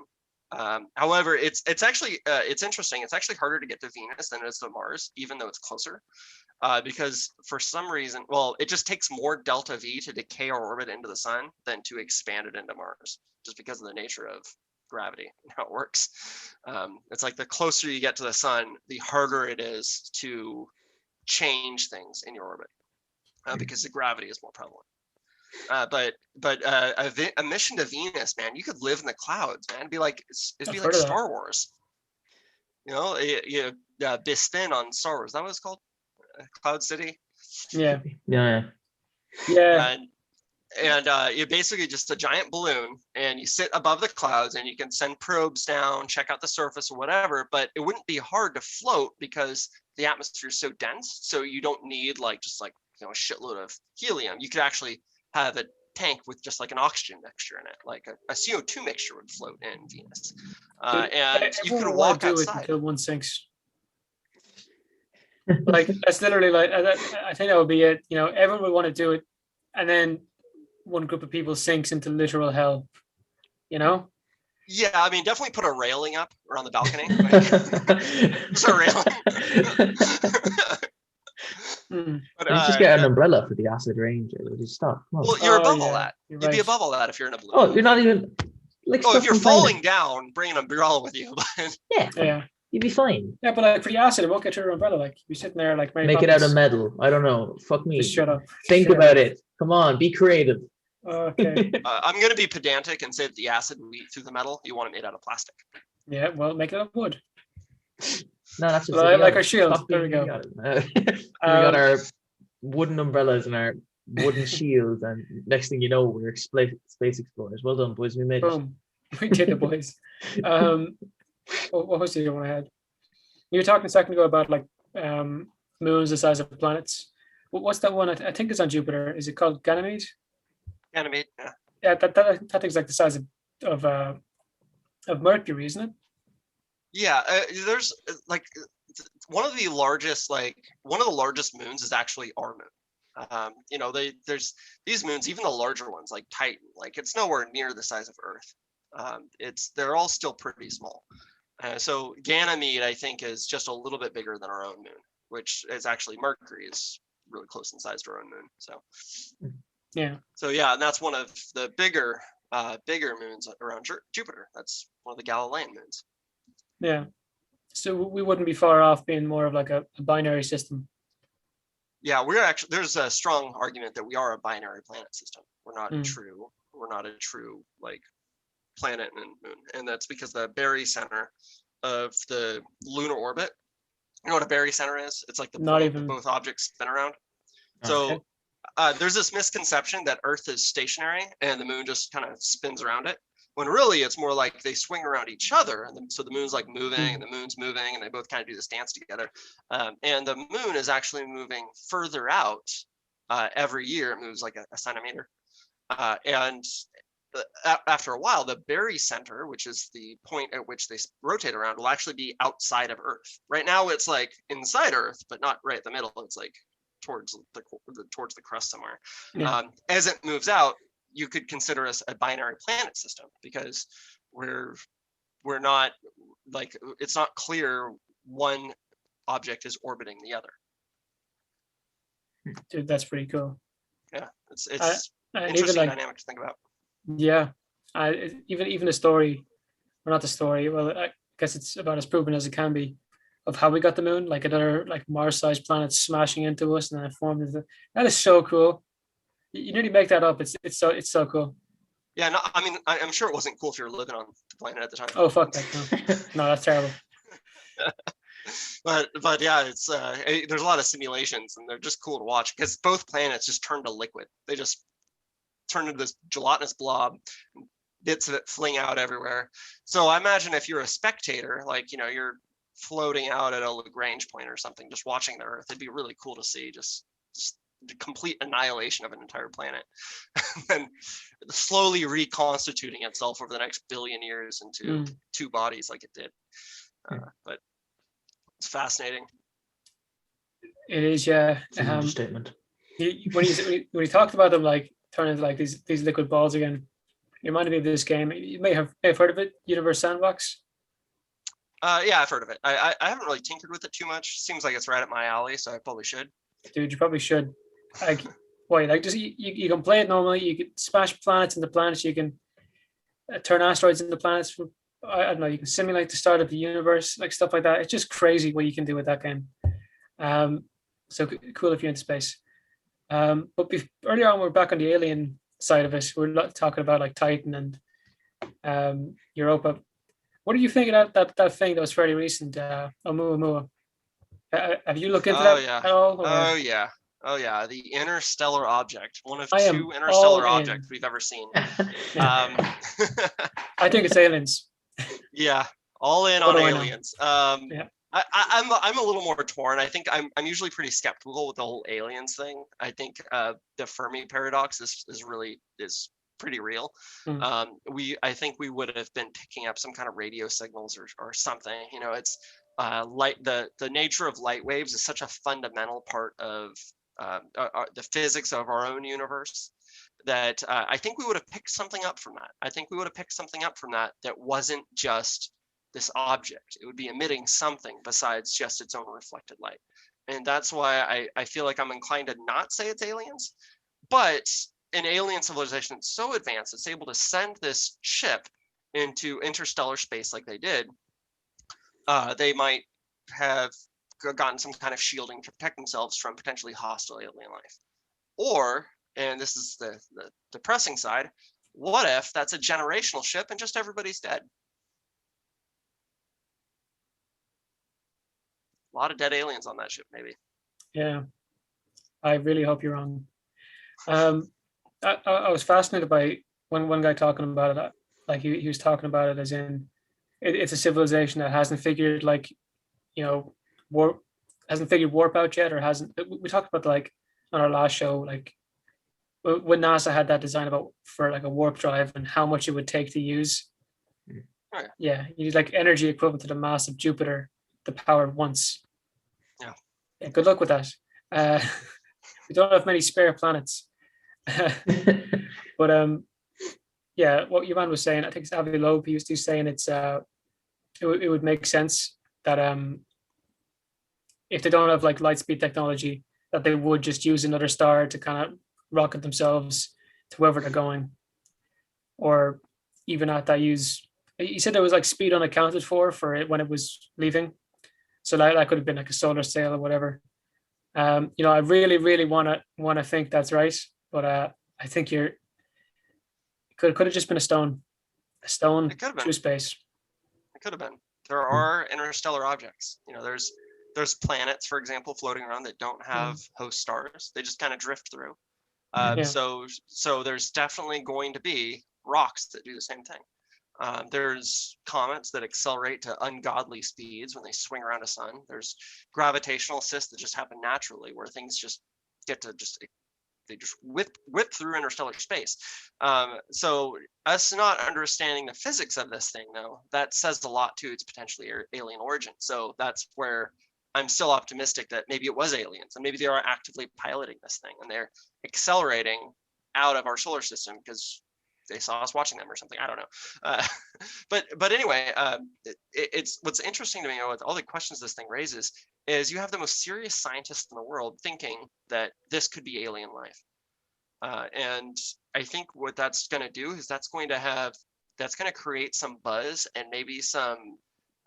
However, it's actually it's interesting. It's actually harder to get to Venus than it is to Mars, even though it's closer. Because for some reason, well, it just takes more delta V to decay our orbit into the sun than to expand it into Mars, just because of the nature of gravity and how it works. It's like the closer you get to the sun, the harder it is to change things in your orbit, because the gravity is more prevalent. But a mission to Venus, man, you could live in the clouds, man. It'd be like Star Wars. You know, Bispin on Star Wars. That what it's called? Cloud City. Yeah. And you're basically just a giant balloon, and you sit above the clouds, and you can send probes down, check out the surface or whatever. But it wouldn't be hard to float because the atmosphere is so dense. So you don't need a shitload of helium. You could actually have a tank with just like an oxygen mixture in it, like a CO2 mixture would float in Venus, and you could walk outside until one sinks. Like that's literally like I think that would be it. You know, everyone would want to do it, and then one group of people sinks into literal hell. You know? Yeah, I mean, definitely put a railing up around the balcony. Just a railing. But, you just get an umbrella for the acid rain. Just stop. Well, you're above all that. You'd be above all that if you're in a balloon. Oh, you're not even. Like, if you're falling down, bring an umbrella with you. Yeah. You'd be fine. Yeah, but like for the acid, it won't get your umbrella. Like you're sitting there, like make it out of metal. I don't know. Fuck me. Just shut up. Think about it. Come on, be creative. Okay. I'm gonna be pedantic and say that the acid will eat through the metal. You want it made out of plastic. Yeah, well, make it out of wood. No, that's just like our shield. There we go. We got our wooden umbrellas and our wooden shields, and next thing you know, we're space explorers. Well done, boys. We made Boom. It. We did it, boys. What was the other one I had? You were talking a second ago about like moons the size of planets. What's that one? I think it's on Jupiter. Is it called Ganymede? Ganymede, yeah. Yeah, that thing's like the size of Mercury, isn't it? Yeah, there's like one of the largest moons is actually our moon. You know, there's these moons, even the larger ones like Titan, like it's nowhere near the size of Earth. They're all still pretty small. So Ganymede, I think, is just a little bit bigger than our own moon, which is actually Mercury is really close in size to our own moon. So yeah. So yeah, and that's one of the bigger moons around Jupiter. That's one of the Galilean moons. Yeah. So we wouldn't be far off being more of like a binary system. Yeah, there's a strong argument that we are a binary planet system. We're not a true like planet and moon, and that's because the barycenter of the lunar orbit. You know what a barycenter is? It's like the point that both objects spin around. Okay. So there's this misconception that Earth is stationary and the moon just kind of spins around it, when really it's more like they swing around each other, and so the moon's like moving and the moon's moving, and they both kind of do this dance together. And the moon is actually moving further out every year. It moves like a centimeter, and after a while, the barycenter, which is the point at which they rotate around, will actually be outside of Earth. Right now, it's like inside Earth, but not right at the middle. It's like towards the crust somewhere. Yeah. As it moves out, you could consider us a binary planet system, because we're not like, it's not clear one object is orbiting the other. Dude, that's pretty cool. Yeah, it's interesting dynamic to think about. Yeah, even the story, or not the story. Well, I guess it's about as proven as it can be. of how we got the moon, like another like Mars-sized planet smashing into us, and then it formed into. That is so cool. You nearly make that up. It's so cool. Yeah, no, I mean, I'm sure it wasn't cool if you were living on the planet at the time. Oh fuck that! No, no, that's terrible. But yeah, it's there's a lot of simulations, and they're just cool to watch because both planets just turn to liquid. They just turn into this gelatinous blob, bits of it fling out everywhere. So I imagine if you're a spectator, like you're floating out at a Lagrange point or something, just watching the Earth, it'd be really cool to see just the complete annihilation of an entire planet, and slowly reconstituting itself over the next billion years into two bodies like it did. But it's fascinating. It is, yeah. It's an understatement. When he talked about them like turning into like these liquid balls again, it reminded me of this game. You may have heard of it, Universe Sandbox. Yeah, I've heard of it. I haven't really tinkered with it too much. Seems like it's right up my alley, so I probably should. Dude, you probably should. Like, why? Like, just you can play it normally. You can smash planets into planets. You can turn asteroids into planets. I don't know. You can simulate the start of the universe, like stuff like that. It's just crazy what you can do with that game. So cool if you're in space. But earlier on, we're back on the alien side of it. We're talking about like Titan and Europa. What do you think of that thing that was fairly recent, Oumuamua? Have you looked into that at all? Or? Oh yeah, the interstellar object, one of two interstellar objects we've ever seen. I think it's aliens. Yeah, all in on aliens. Yeah. I'm a little more torn. I think I'm usually pretty skeptical with the whole aliens thing. I think the Fermi Paradox is pretty real. I think we would have been picking up some kind of radio signals or something. It's light. The nature of light waves is such a fundamental part of the physics of our own universe that I think we would have picked something up from that. I think we would have picked something up from that wasn't just this object. It would be emitting something besides just its own reflected light. And that's why I feel like I'm inclined to not say it's aliens, but an alien civilization that's so advanced, it's able to send this ship into interstellar space like they did. They might have gotten some kind of shielding to protect themselves from potentially hostile alien life. Or, and this is the depressing side, what if that's a generational ship and just everybody's dead? A lot of dead aliens on that ship, maybe. Yeah, I really hope you're wrong. I was fascinated by one guy talking about it. Like he was talking about it as in it's a civilization that hasn't figured warp out yet, or hasn't. We talked about like on our last show, like when NASA had that design for like a warp drive and how much it would take to use. Oh, yeah, you need like energy equivalent to the mass of Jupiter, the power once. Yeah, good luck with that. We don't have many spare planets. But yeah, what your man was saying, I think it's Avi Loeb, he was saying it would make sense that if they don't have like light speed technology, that they would just use another star to kind of rocket themselves to wherever they're going, or even at that use. He said there was like speed unaccounted for it when it was leaving, so that could have been like a solar sail or whatever. I really, really want to think that's right, but I think it could have just been a stone through space. It could have been. There are interstellar objects. There's planets, for example, floating around that don't have host stars. They just kind of drift through. So there's definitely going to be rocks that do the same thing. There's comets that accelerate to ungodly speeds when they swing around a sun. There's gravitational assists that just happen naturally, where things just get to they just whip through interstellar space. So us not understanding the physics of this thing, though, that says a lot to its potentially alien origin. So that's where I'm still optimistic that maybe it was aliens, and maybe they are actively piloting this thing and they're accelerating out of our solar system because they saw us watching them or something. I don't know. But anyway, it's what's interesting to me with all the questions this thing raises is you have the most serious scientists in the world thinking that this could be alien life. And I think what that's going to do is that's going to create some buzz and maybe some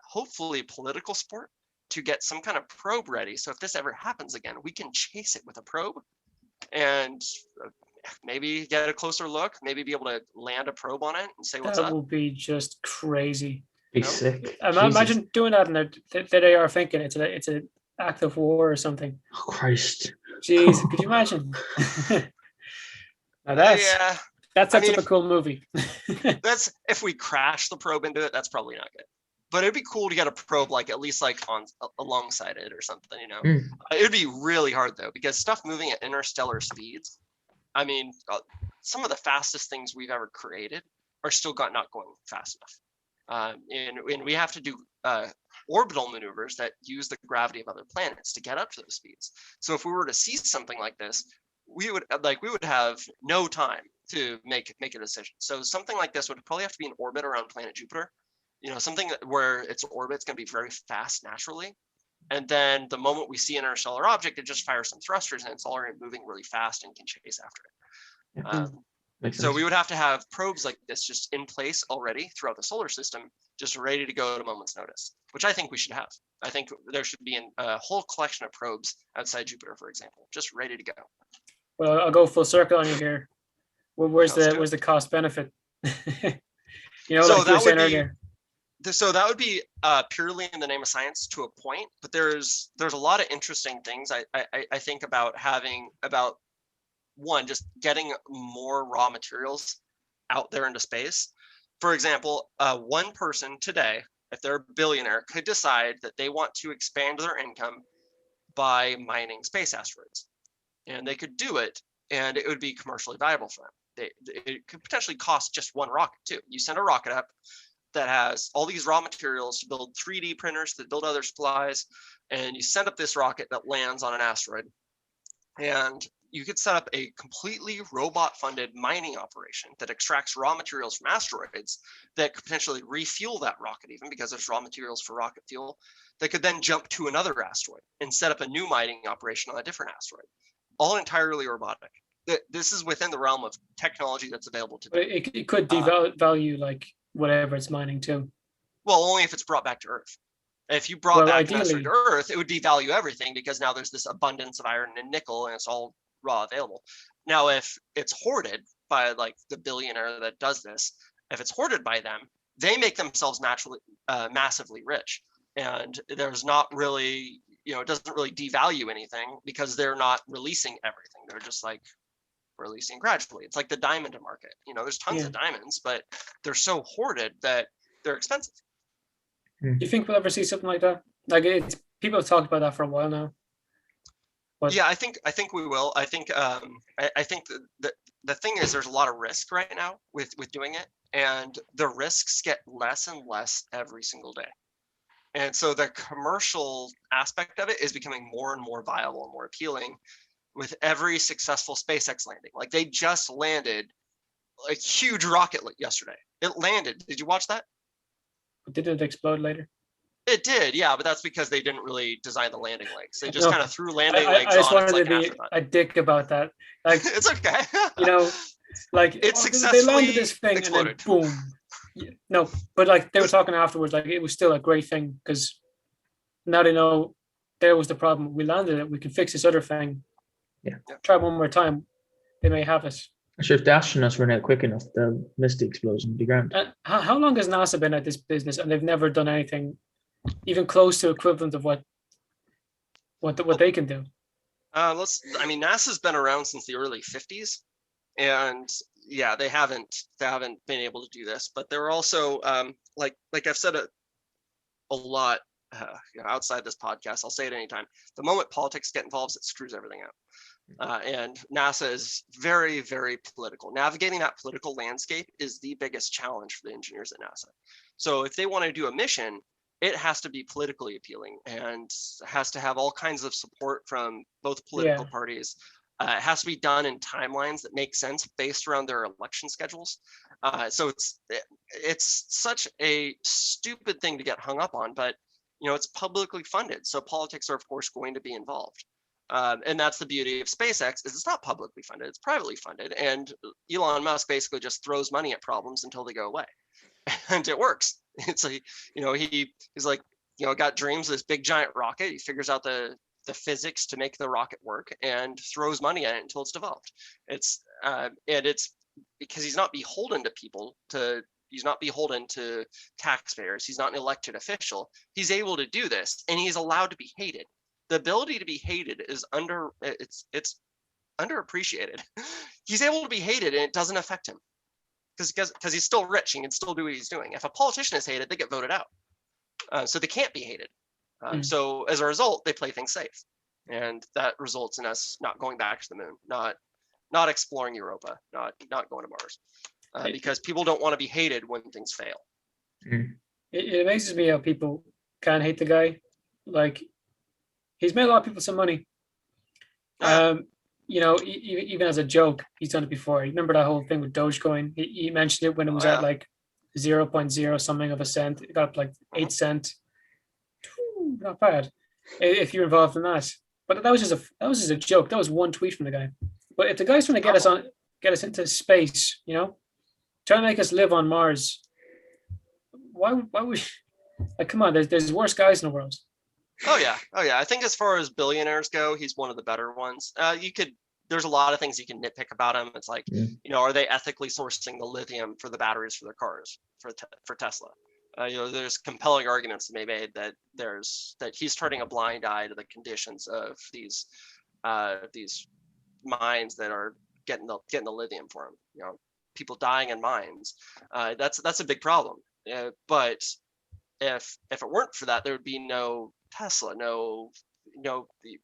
hopefully political support to get some kind of probe ready. So if this ever happens again, we can chase it with a probe and maybe get a closer look, maybe be able to land a probe on it and say what's up. That would be just crazy. Be sick. Imagine doing that, and they are thinking it's an act of war or something. Oh, Christ. Jeez, could you imagine? Now that's a cool movie. That's if we crash the probe into it, that's probably not good. But it'd be cool to get a probe like at least like on alongside it or something, you know. It'd be really hard though, because stuff moving at interstellar speeds, I mean, some of the fastest things we've ever created are still not going fast enough. And we have to do orbital maneuvers that use the gravity of other planets to get up to those speeds. So if we were to see something like this, we would have no time to make a decision. So something like this would probably have to be in orbit around planet Jupiter, you know, something where its orbit's going to be very fast naturally. And then the moment we see an interstellar object, it just fires some thrusters and it's already moving really fast and can chase after it. So we would have to have probes like this just in place already throughout the solar system, just ready to go at a moment's notice, which I think we should have. I think there should be a whole collection of probes outside Jupiter, for example, just ready to go. Well, I'll go full circle on you here. Where's the cost benefit? You know, so like you were saying earlier. So that would be purely in the name of science to a point, but there's a lot of interesting things I think about one, just getting more raw materials out there into space. For example, one person today, if they're a billionaire, could decide that they want to expand their income by mining space asteroids. And they could do it, and it would be commercially viable for them. It could potentially cost just one rocket too. You send a rocket up that has all these raw materials to build 3D printers, to build other supplies, and you send up this rocket that lands on an asteroid. And you could set up a completely robot-funded mining operation that extracts raw materials from asteroids that could potentially refuel that rocket, even because there's raw materials for rocket fuel, that could then jump to another asteroid and set up a new mining operation on a different asteroid. All entirely robotic. This is within the realm of technology that's available today. But it could devalue like whatever it's mining too. Well, only if it's brought back to Earth. If you brought back an asteroid to Earth, it would devalue everything because now there's this abundance of iron and nickel and it's all raw available. Now, if it's hoarded by like the billionaire that does this, if it's hoarded by them, they make themselves naturally massively rich. And there's not really, you know, it doesn't really devalue anything because they're not releasing everything. They're just like releasing gradually. It's like the diamond market. You know, there's tons of diamonds, but they're so hoarded that they're expensive. Do you think we'll ever see something like that? Like people have talked about that for a while now. But yeah, I think we will. I think I think the thing is there's a lot of risk right now with doing it, and the risks get less and less every single day. And so the commercial aspect of it is becoming more and more viable and more appealing with every successful SpaceX landing. Like they just landed a huge rocket yesterday. It landed. Did you watch that? Did it explode later? It did, yeah, but that's because they didn't really design the landing legs. They just kind of threw landing legs on. I just wanted to be a dick about that. Like it's okay. You know, like it successfully they landed this thing exploded. And then boom. Yeah, no, but like they were talking afterwards, like it was still a great thing because now they know there was the problem. We landed it. We can fix this other thing. Yeah. Try one more time. They may have it. I'm sure if the astronauts run out quick enough, they'll miss the explosion of the ground. How long has NASA been at this business and they've never done anything even close to equivalent of what they can do? NASA's been around since the early 50s, and yeah, they haven't been able to do this. But they're also like I've said a lot outside this podcast. I'll say it anytime. The moment politics get involved, it screws everything up. And NASA is very, very political. Navigating that political landscape is the biggest challenge for the engineers at NASA. So if they want to do a mission, it has to be politically appealing and has to have all kinds of support from both political parties. It has to be done in timelines that make sense based around their election schedules. So it's such a stupid thing to get hung up on, but you know, it's publicly funded. So politics are of course going to be involved. And that's the beauty of SpaceX is it's not publicly funded, it's privately funded. And Elon Musk basically just throws money at problems until they go away. And it works. It's like, you know, he's like, got dreams of this big giant rocket. He figures out the physics to make the rocket work and throws money at it until it's developed. It's because he's not beholden to people. He's not beholden to taxpayers. He's not an elected official. He's able to do this, and he's allowed to be hated. The ability to be hated is it's underappreciated. He's able to be hated, and it doesn't affect him because he's still rich and can still do what he's doing. If a politician is hated, they get voted out, so they can't be hated. So as a result, they play things safe, and that results in us not going back to the moon, not exploring Europa, not going to Mars. Because people don't want to be hated when things fail. It amazes me how people can hate the guy. Like, he's made a lot of people some money. Even as a joke, he's done it before. You remember that whole thing with Dogecoin? He mentioned it when it was at like 0.0 something of a cent. It got up like 8 cents. Not bad if you're involved in that. But that was just a joke. That was one tweet from the guy. But if the guy's trying to get us into space, trying to make us live on Mars, why would, like, come on, there's worse guys in the world. Oh yeah. I think as far as billionaires go, he's one of the better ones. There's a lot of things you can nitpick about him. It's like, are they ethically sourcing the lithium for the batteries for their cars for Tesla? There's compelling arguments to be made that he's turning a blind eye to the conditions of these mines that are getting the lithium for him. People dying in mines. That's a big problem. But if it weren't for that, there would be no Tesla, no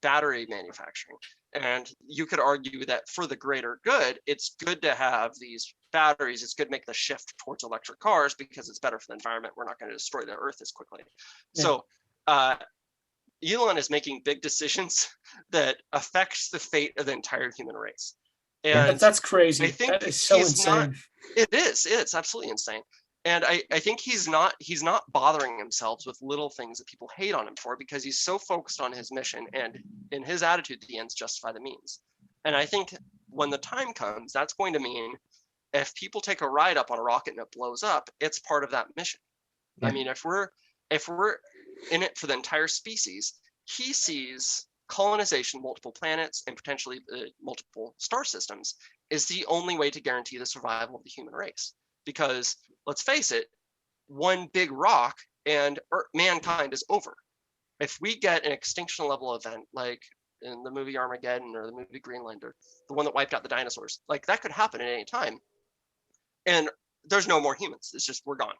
battery manufacturing. And you could argue that for the greater good, it's good to have these batteries. It's good to make the shift towards electric cars because it's better for the environment. We're not going to destroy the earth as quickly. Yeah. So Elon is making big decisions that affect the fate of the entire human race. And that's crazy. I think that is so insane. It's absolutely insane. And I think he's not bothering himself with little things that people hate on him for, because he's so focused on his mission, and in his attitude, the ends justify the means. And I think when the time comes, that's going to mean if people take a ride up on a rocket and it blows up, it's part of that mission. Yeah. I mean, if we're in it for the entire species, he sees colonization, multiple planets, and potentially multiple star systems is the only way to guarantee the survival of the human race. Because let's face it, one big rock and mankind is over. If we get an extinction level event like in the movie Armageddon or the movie Greenland or the one that wiped out the dinosaurs, like that could happen at any time. And there's no more humans. It's just we're gone.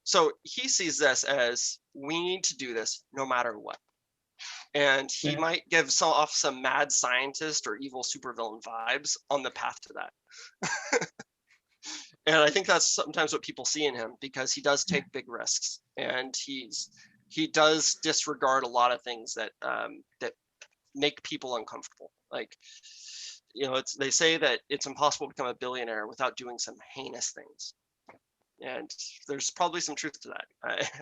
So he sees this as we need to do this no matter what. And he might give off some mad scientist or evil supervillain vibes on the path to that. And I think that's sometimes what people see in him, because he does take big risks, and he does disregard a lot of things that make people uncomfortable. Like, they say that it's impossible to become a billionaire without doing some heinous things. And there's probably some truth to that.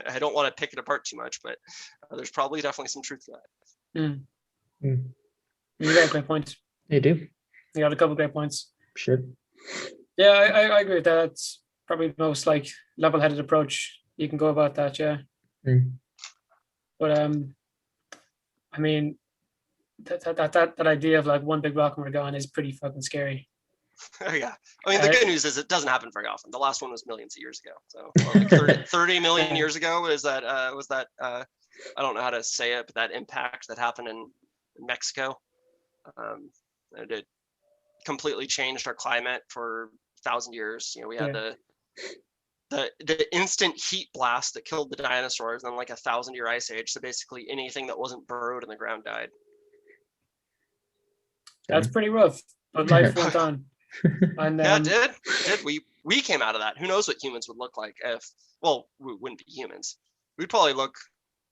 I don't want to pick it apart too much, but there's probably definitely some truth to that. You got great points. You do. You got a couple of great points. Sure. Yeah, I agree with that. That's probably the most like level-headed approach you can go about that. Yeah. But I mean, that idea of like one big rock and we're gone is pretty fucking scary. Yeah. I mean, the good news is it doesn't happen very often. The last one was millions of years ago. So like 30 million years ago was that I don't know how to say it, but that impact that happened in Mexico. It completely changed our climate for 1,000 years. We had the instant heat blast that killed the dinosaurs, and then like 1,000-year ice age. So basically anything that wasn't burrowed in the ground died. That's pretty rough, but life went on. And yeah, it did. We came out of that. Who knows what humans would look like if, well, we wouldn't be humans. We'd probably look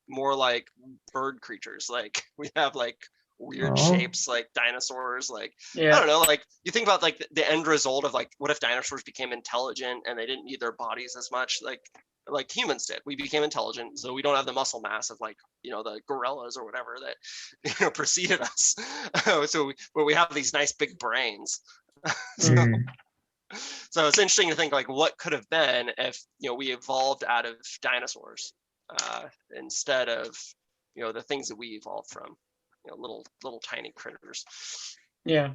more like bird creatures. Like we have like weird shapes like dinosaurs. Like, I don't know, like you think about like the end result of like, what if dinosaurs became intelligent and they didn't need their bodies as much like humans did. We became intelligent, so we don't have the muscle mass of like, the gorillas or whatever that preceded us. So we have these nice big brains. So it's interesting to think like what could have been if we evolved out of dinosaurs. instead of the things that we evolved from, little tiny critters. Yeah,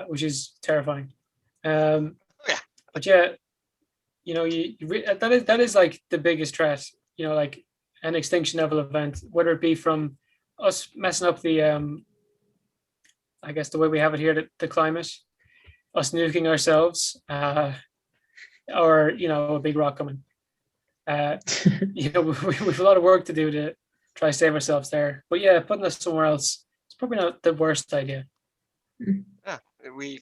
which is terrifying. Yeah. But yeah, that is like the biggest threat. Like an extinction level event, whether it be from us messing up the I guess the way we have it here, the climate, us nuking ourselves, or a big rock coming. We have a lot of work to do to try to save ourselves there. But yeah, putting us somewhere else, it's probably not the worst idea. Yeah, we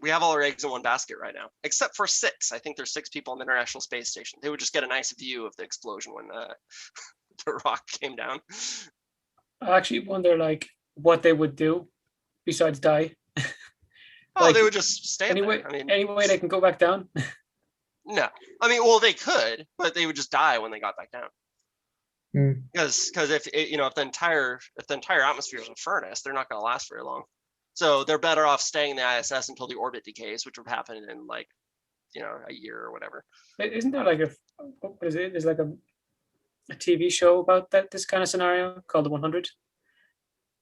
have all our eggs in one basket right now, except for 6. I think there's 6 people on the International Space Station. They would just get a nice view of the explosion when the rock came down. I actually wonder, like, what they would do besides die. They would just stay there. Any way they can go back down? No, well, they could, but they would just die when they got back down. Because if the entire atmosphere is a furnace, they're not going to last very long. So they're better off staying in the ISS until the orbit decays, which would happen in like a year or whatever. Isn't there like what is it? There's like a TV show about this kind of scenario called The 100.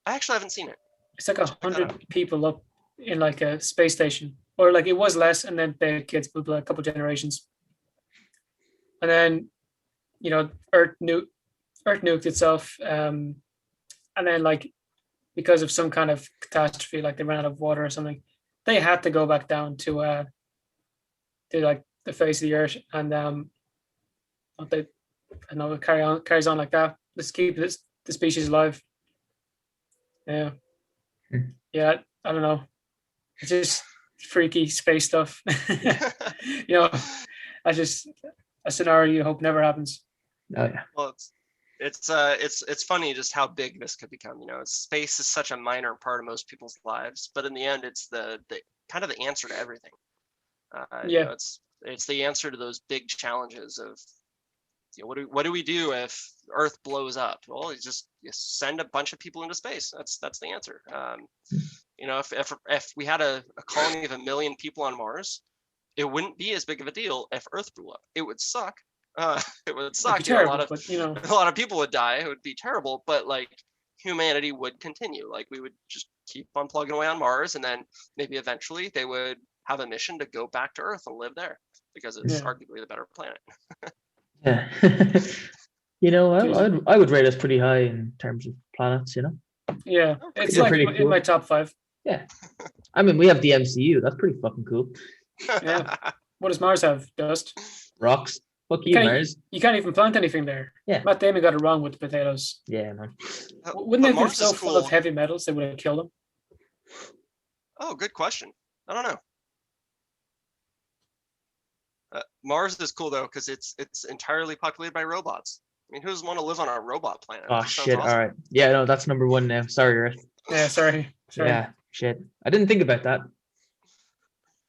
I actually haven't seen it. It's like 100 people up in like a space station, or like it was less, and then the kids moved like a couple generations, and then Earth nuked itself, and then like because of some kind of catastrophe, like they ran out of water or something, they had to go back down to like the face of the Earth, and it carries on like that. Let's keep the species alive. Yeah. Yeah, I don't know. It's just freaky space stuff. I just a scenario you hope never happens. Oh yeah. Well, it's funny just how big this could become. Space is such a minor part of most people's lives, but in the end, it's the kind of the answer to everything. It's the answer to those big challenges of what do we do if Earth blows up? Well, you send a bunch of people into space. That's the answer. If we had a colony of 1 million people on Mars, it wouldn't be as big of a deal if Earth blew up. It would suck. It would suck. Terrible, a lot of people would die. It would be terrible, but like humanity would continue. Like we would just keep on plugging away on Mars, and then maybe eventually they would have a mission to go back to Earth and live there because it's arguably the better planet. Yeah. I would rate us pretty high in terms of planets. Yeah, it's like cool. In my top 5. Yeah, we have the MCU. That's pretty fucking cool. Yeah. What does Mars have? Dust? Rocks. Fuck you, Mars. You can't even plant anything there. Yeah. Matt Damon got it wrong with the potatoes. Yeah, man. Wouldn't it be so full of heavy metals they would have killed them? Oh, good question. I don't know. Mars is cool though because it's entirely populated by robots. Who doesn't want to live on a robot planet? Oh shit! Awesome. All right. Yeah, no, that's number 1 now. Sorry, Earth. Yeah, sorry. Yeah, shit. I didn't think about that.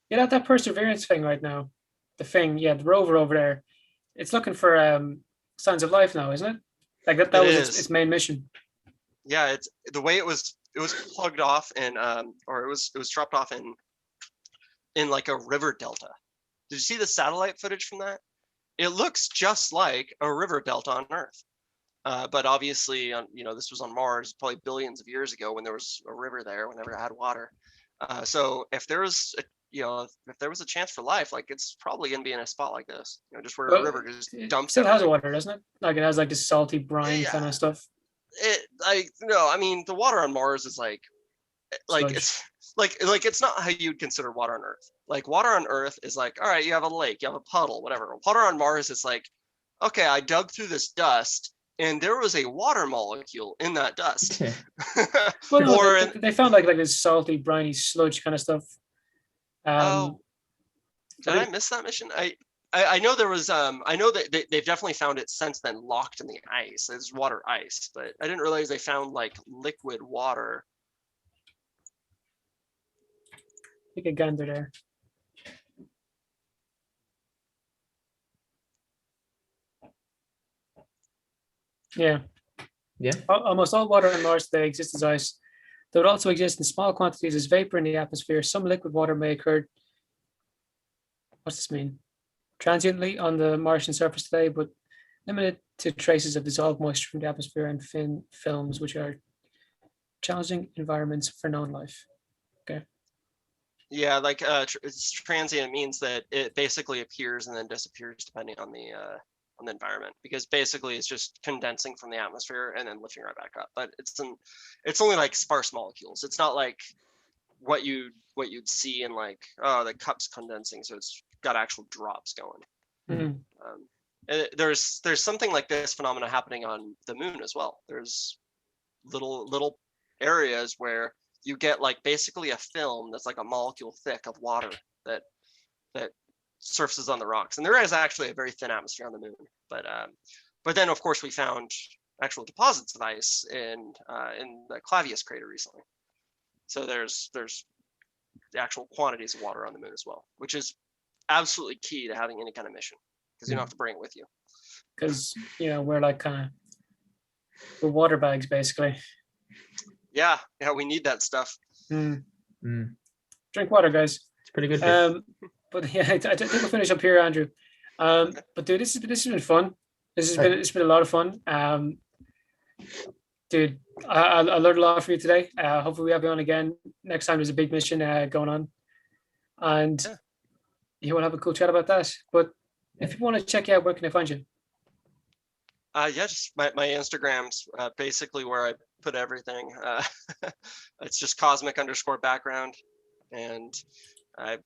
Yeah, that Perseverance thing right now. The thing, the rover over there. It's looking for signs of life now, isn't it? Like that was its main mission. Yeah, it's the way it was plugged off in or it was dropped off in like a river delta. Did you see the satellite footage from that? It looks just like a river delta on Earth. But obviously, this was on Mars probably billions of years ago when there was a river there, whenever it had water. So if there was a chance for life, like it's probably going to be in a spot like this, just where a river just dumps. It still has water, doesn't it? Like it has like this salty brine kind of stuff. The water on Mars is like Sludge. it's not how you'd consider water on Earth. Like water on Earth is like, all right, you have a lake, you have a puddle, whatever. Water on Mars is like, okay, I dug through this dust and there was a water molecule in that dust. Well, they found like this salty, briny sludge kind of stuff. Did I miss that mission? I know there was I know that they've definitely found it since then locked in the ice. It's water ice, but I didn't realize they found like liquid water. Take a gander there. Yeah. Almost all water on Mars today exists as ice. Though it also exists in small quantities as vapor in the atmosphere, some liquid water may occur. What's this mean? Transiently on the Martian surface today, but limited to traces of dissolved moisture from the atmosphere and thin films, which are challenging environments for known life. Okay. Yeah, like it's transient means that it basically appears and then disappears depending on the environment, because basically it's just condensing from the atmosphere and then lifting right back up. But it's only like sparse molecules. It's not like what you'd see in like, oh, the cup's condensing, so it's got actual drops going. Mm-hmm. There's something like this phenomena happening on the moon as well. There's little areas where you get like basically a film that's like a molecule thick of water that surfaces on the rocks, and there is actually a very thin atmosphere on the moon. But then of course we found actual deposits of ice in the Clavius crater recently. So there's the actual quantities of water on the moon as well, which is absolutely key to having any kind of mission, because you don't have to bring it with you. Because we're like we're water bags basically. Yeah, we need that stuff. Drink water, guys. It's pretty good. But yeah, I think we'll finish up here, Andrew. But dude, this has been fun. It's been a lot of fun. Dude, I learned a lot from you today. Hopefully we have you on again next time. There's a big mission going on, and you will have a cool chat about that. But if you want to check you out, where can I find you? Just my Instagram's basically where I put everything. It's just cosmic_background, and I'm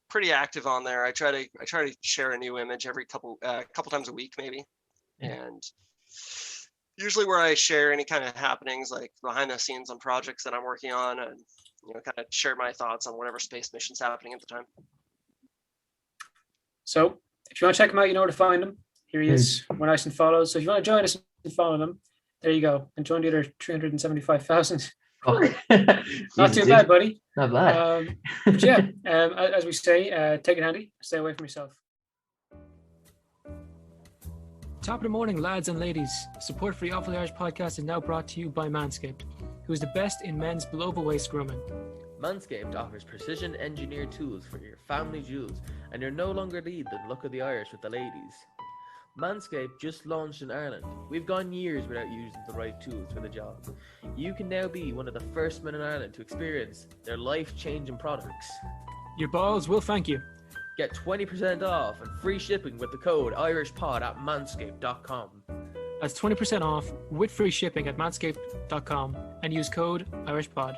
pretty active on there. I try to share a new image every couple times a week maybe, and usually where I share any kind of happenings like behind the scenes on projects that I'm working on, and kind of share my thoughts on whatever space mission's happening at the time. So if you want to check him out, you know where to find him. Here he is. We're nice and followed. So if you want to join us and follow him, there you go. And join the other 375,000. Not too bad, buddy. Not bad. But yeah, as we say, take it handy. Stay away from yourself. Top of the morning, lads and ladies. Support for the Awfully Irish podcast is now brought to you by Manscaped, who is the best in men's below-the-waist grooming. Manscaped offers precision-engineered tools for your family jewels, and you're no longer lead the look of the Irish with the ladies. Manscaped just launched in Ireland. We've gone years without using the right tools for the job. You can now be one of the first men in Ireland to experience their life-changing products. Your balls will thank you. Get 20% off and free shipping with the code IrishPod at manscaped.com. That's 20% off with free shipping at manscaped.com and use code IrishPod.